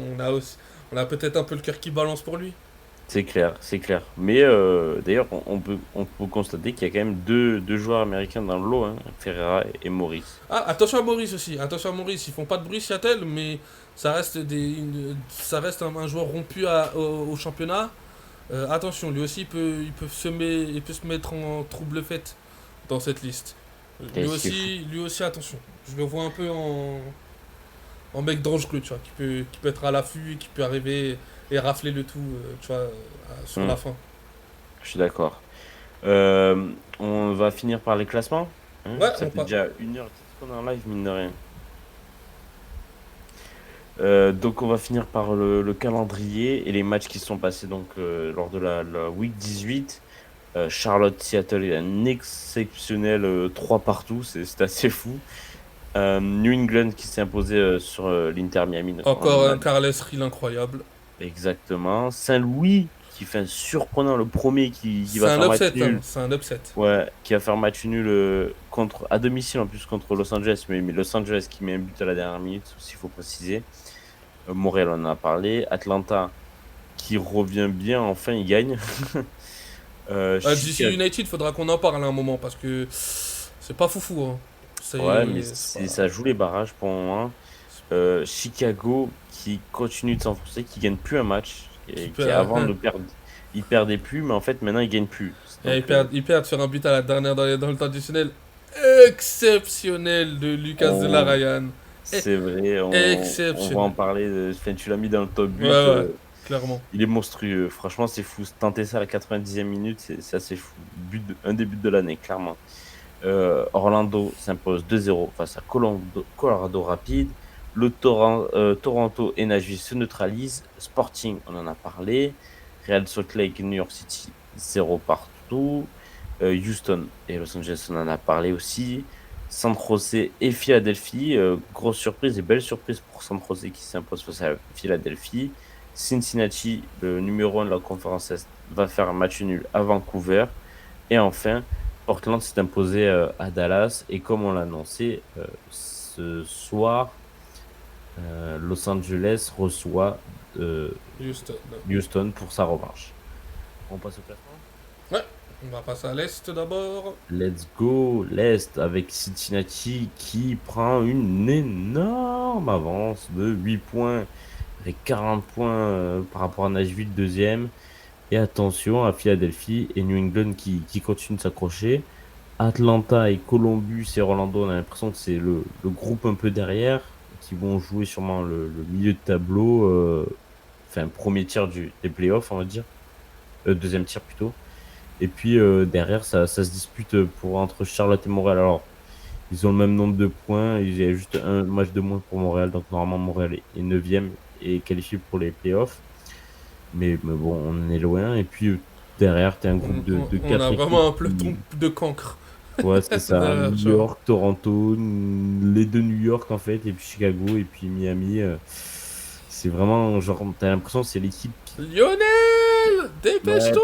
on a peut-être un peu le cœur qui balance pour lui.
C'est clair, c'est clair. Mais d'ailleurs, on peut constater qu'il y a quand même deux joueurs américains dans le lot, hein, Ferreira et Maurice.
Ah, attention à Maurice aussi. Attention à Maurice. Ils font pas de bruit Seattle, mais ça reste un joueur rompu au championnat. Attention, lui aussi, il peut se mettre en trouble fête dans cette liste.
Et ce qui est fou.
Lui aussi, attention. Je le vois un peu en mec dangereux, tu vois, qui peut être à l'affût et qui peut arriver et rafler le tout, tu vois, sur la
Hmm,
fin.
je suis d'accord. On va finir par les classements, hein.
Ouais,
Ça fait déjà 1 heure qu'on est en live, mine de rien. Donc on va finir par le calendrier et les matchs qui se sont passés donc lors de la Week 18. Charlotte-Seattle est un exceptionnel 3 partout, c'est assez fou. New England qui s'est imposé sur l'Inter Miami.
encore un Carles Hill incroyable.
Exactement. Saint-Louis qui fait un surprenant le premier qui
C'est
va
un
faire match
upset, hein,
nul.
c'est un upset.
Ouais, qui va faire match nul à domicile en plus contre Los Angeles, mais Los Angeles qui met un but à la dernière minute, aussi il faut préciser. Montréal, on en a parlé. Atlanta qui revient bien, enfin il gagne.
DC
Chicago,
United, faudra qu'on en parle à un moment parce que c'est pas foufou, hein.
ouais, mais
C'est pas.
ça joue les barrages pour le moment. Chicago qui continue de s'enfoncer, qui gagne plus un match,
Qui
et
peut,
qui avant de perdre, il perdait plus, mais en fait maintenant il gagne plus.
et
Donc
ils perdent sur un but à la dernière dans le temps additionnel exceptionnel de Lucas de la
on,
Ryan.
c'est vrai, on va en
Exceptionnel.
parler. Enfin, tu l'as mis dans le top
Ouais,
8.
ouais, clairement.
Il est monstrueux. Franchement, c'est fou. Tenter ça à la 90e minute, c'est assez fou. Un des buts de l'année, clairement. Orlando s'impose 2-0 face à Colorado Rapid. Toronto et Nashville se neutralisent. Sporting, on en a parlé. Real Salt Lake, New York City, 0 partout. Houston et Los Angeles, on en a parlé aussi. San Jose et Philadelphie, grosse surprise et belle surprise pour San Jose qui s'impose face à Philadelphie. Cincinnati, le numéro 1 de la conférence Est, va faire un match nul à Vancouver. Et enfin, Portland s'est imposé à Dallas. Et comme on l'a annoncé, ce soir, Los Angeles reçoit euh,
Juste.
Houston pour sa revanche. On passe au classement?
Ouais, On va passer à l'Est d'abord.
Let's go, l'Est avec Cincinnati qui prend une énorme avance de 8 points avec 40 points par rapport à Nashville deuxième. Et attention à Philadelphie et New England qui continuent de s'accrocher. Atlanta et Columbus et Orlando, on a l'impression que c'est le groupe un peu derrière qui vont jouer sûrement le milieu de tableau, enfin premier tiers des playoffs, on va dire. Deuxième tiers plutôt. Et puis derrière, ça se dispute entre Charlotte et Montréal. Alors, ils ont le même nombre de points. Il y a juste un match de moins pour Montréal. Donc, normalement, Montréal est 9e et qualifié pour les playoffs. Mais bon, on est loin. Et puis derrière, tu as un groupe de
On a
4 équipes.
vraiment un peloton de cancres.
Ouais, c'est ça.
Derrière,
New
tu vois.
York, Toronto, les deux New York en fait, et puis Chicago, et puis Miami. C'est vraiment, genre, t'as l'impression que c'est l'équipe qui.
Lionel,
Ouais,
dépêche-toi!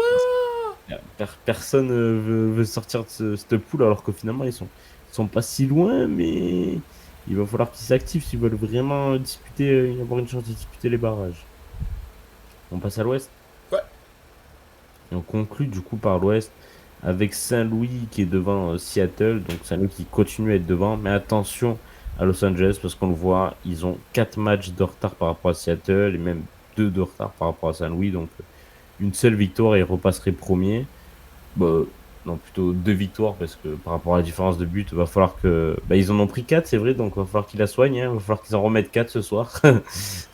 personne veut sortir de cette poule, alors que finalement, ils sont pas si loin, mais il va falloir qu'ils s'activent s'ils veulent vraiment disputer, avoir une chance de disputer les barrages. On passe à l'ouest.
Ouais.
Et on conclut du coup par l'ouest avec Saint-Louis qui est devant Seattle. Donc Saint-Louis qui continue à être devant. Mais attention à Los Angeles parce qu'on le voit, ils ont 4 matchs de retard par rapport à Seattle et même 2 de retard par rapport à Saint-Louis. Donc une seule victoire et ils repasseraient premier. Bah, non, plutôt 2 victoires parce que par rapport à la différence de but, il va falloir que. Bah, ils en ont pris 4 c'est vrai. Donc il va falloir qu'ils la soignent. Il va falloir qu'ils en remettent 4 ce soir.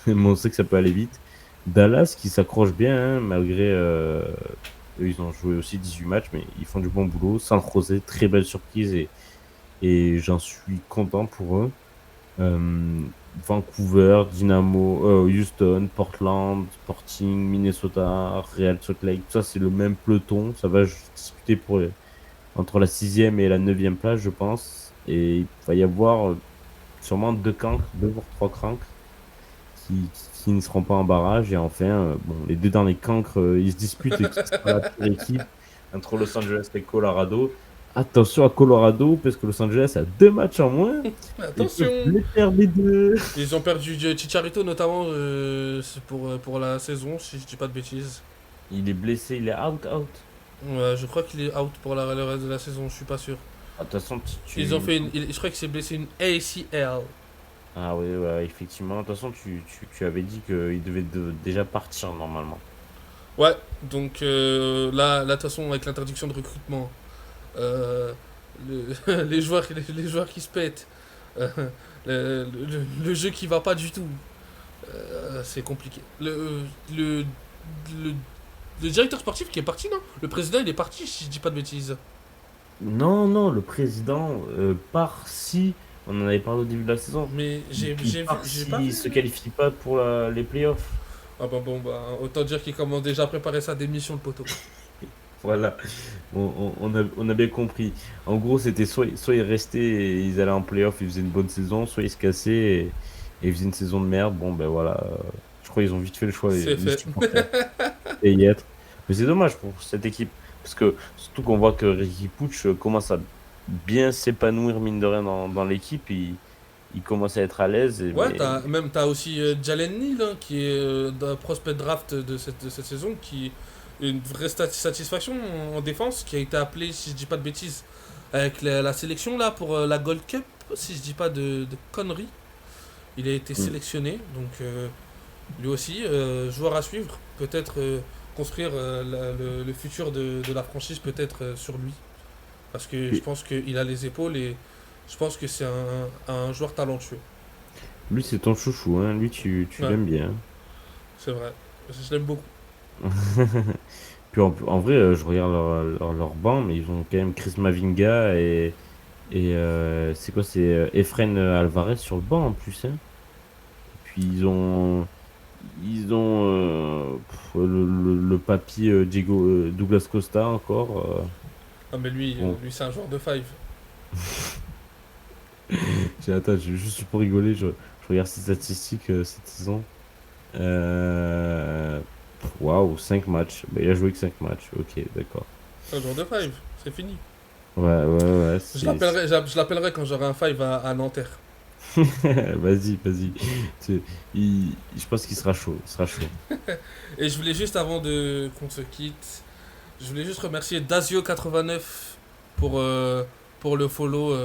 Mais on sait que ça peut aller vite. Dallas qui s'accroche bien, hein, malgré. Eux, ils ont joué aussi 18 matchs, mais ils font du bon boulot. San Jose, très belle surprise et j'en suis content pour eux. Euh, Vancouver, Dynamo, Houston, Portland, Sporting, Minnesota, Real Salt Lake, tout ça c'est le même peloton. Ça va disputer entre la sixième et la neuvième place, je pense. Et il va y avoir sûrement deux cancres, deux voire trois cancres qui ne seront pas en barrage. Et enfin, bon, les deux derniers cancres, ils se disputent qui sera la pire équipe entre Los Angeles et Colorado. Attention à Colorado, parce que Los Angeles a deux matchs en moins. Et ils peuvent
Attention!
les perdre les deux.
Ils ont perdu Chicharito notamment c'est pour la saison, si je dis pas de bêtises.
Il est blessé, il est out.
Ouais, je crois qu'il est out pour le reste de la saison, je suis pas sûr.
Ah, de toute façon,
Ils ont fait je crois qu'il s'est blessé une ACL.
Ah oui, ouais, effectivement. De toute façon, tu avais dit qu'il devait déjà partir normalement.
Ouais, donc là, de toute façon, avec l'interdiction de recrutement, euh, les joueurs qui se pètent, euh, le jeu qui va pas du tout, c'est compliqué. Le, le directeur sportif qui est parti, non? Le président, il est parti, si je dis pas de bêtises.
Non, non, le président part si, on en avait parlé au début de la saison,
Mais
il part
j'ai pas
s'il ne
vu.
se qualifie pas pour les playoffs.
Ah bah bon, bah autant dire qu'il commence déjà à préparer sa démission, le poteau.
Voilà, on a bien compris. En gros, c'était soit ils restaient et ils allaient en playoff, ils faisaient une bonne saison, soit ils se cassaient et ils faisaient une saison de merde. Bon, ben voilà, je crois qu'ils ont vite fait le choix,
C'est
les
fait.
supporters, et y être. Mais c'est dommage pour cette équipe, parce que surtout qu'on voit que Ricky Puig commence à bien s'épanouir, mine de rien, dans l'équipe. Il commence à être à l'aise,
Ouais,
mais
t'as aussi Jalen Neal, hein, qui est d'un prospect draft de cette saison, qui est une vraie satisfaction en défense, qui a été appelé, si je dis pas de bêtises, avec la sélection là pour la Gold Cup, si je dis pas de conneries. Il a été
mm.
sélectionné, donc lui aussi, joueur à suivre, peut-être construire le futur de la franchise peut-être sur lui. Parce que je
Et
pense qu'il a les épaules et je pense que c'est un joueur talentueux.
lui, c'est ton chouchou, hein. Lui, tu
Ouais,
l'aimes bien.
c'est vrai. Je l'aime beaucoup.
Puis en vrai, je regarde leur banc, mais ils ont quand même Chris Mavinga et c'est quoi? C'est Efren Alvarez sur le banc en plus, hein. Puis le papy Diego Douglas Costa encore.
Ah, mais
Bon,
lui c'est un joueur de five.
attends, juste pour rigoler, je regarde ses statistiques cette saison. Euh, Waouh, 5 matchs. Bah, il a joué que 5 matchs. Ok, d'accord.
C'est un joueur de five. C'est fini.
Ouais, ouais, ouais,
Je l'appellerai quand j'aurai un five à Nanterre.
Vas-y. Je pense qu'il sera chaud. Il sera chaud.
Et je voulais juste avant de qu'on se quitte, Je voulais juste remercier Dazio89 pour le follow.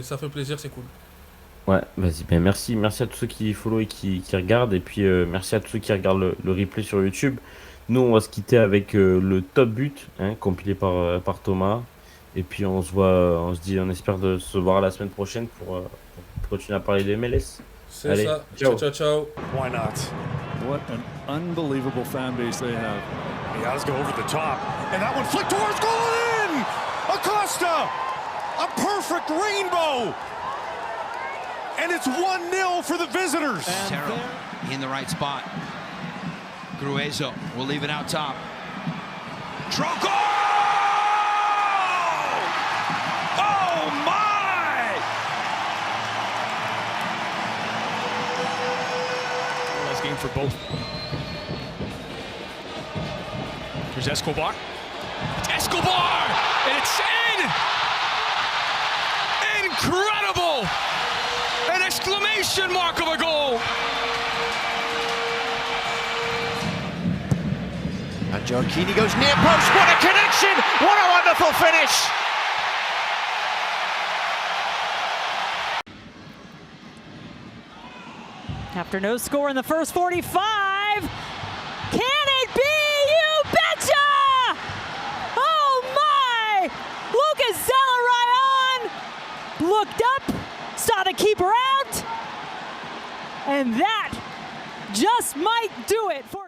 Ça fait plaisir, c'est cool.
Ouais, vas-y, ben merci à tous ceux qui follow et qui regardent, et puis merci à tous ceux qui regardent le replay sur YouTube. Nous, on va se quitter avec le top but, hein, compilé par Thomas, et puis on espère de se voir la semaine prochaine pour continuer à parler des MLS.
C'est
Allez,
ça.
ciao.
Ciao, ciao, ciao.
Why not?
What an unbelievable fan base they have.
He has to go over the top. And that one flicked towards goal in! Acosta! A perfect rainbow! And it's 1-0 for the visitors.
Terrell in the right spot. Gruezo will leave it out top. Troco! Oh my!
Last game for both. Here's Escobar.
It's Escobar! And it's in! Incredible! An exclamation mark of a goal!
And Gioacchini goes near post. What a connection! What a wonderful finish!
After no score in the first 45, can it be? You betcha! Oh my! Lucas Zelarayan looked up, saw the keeper out, and that just might do it for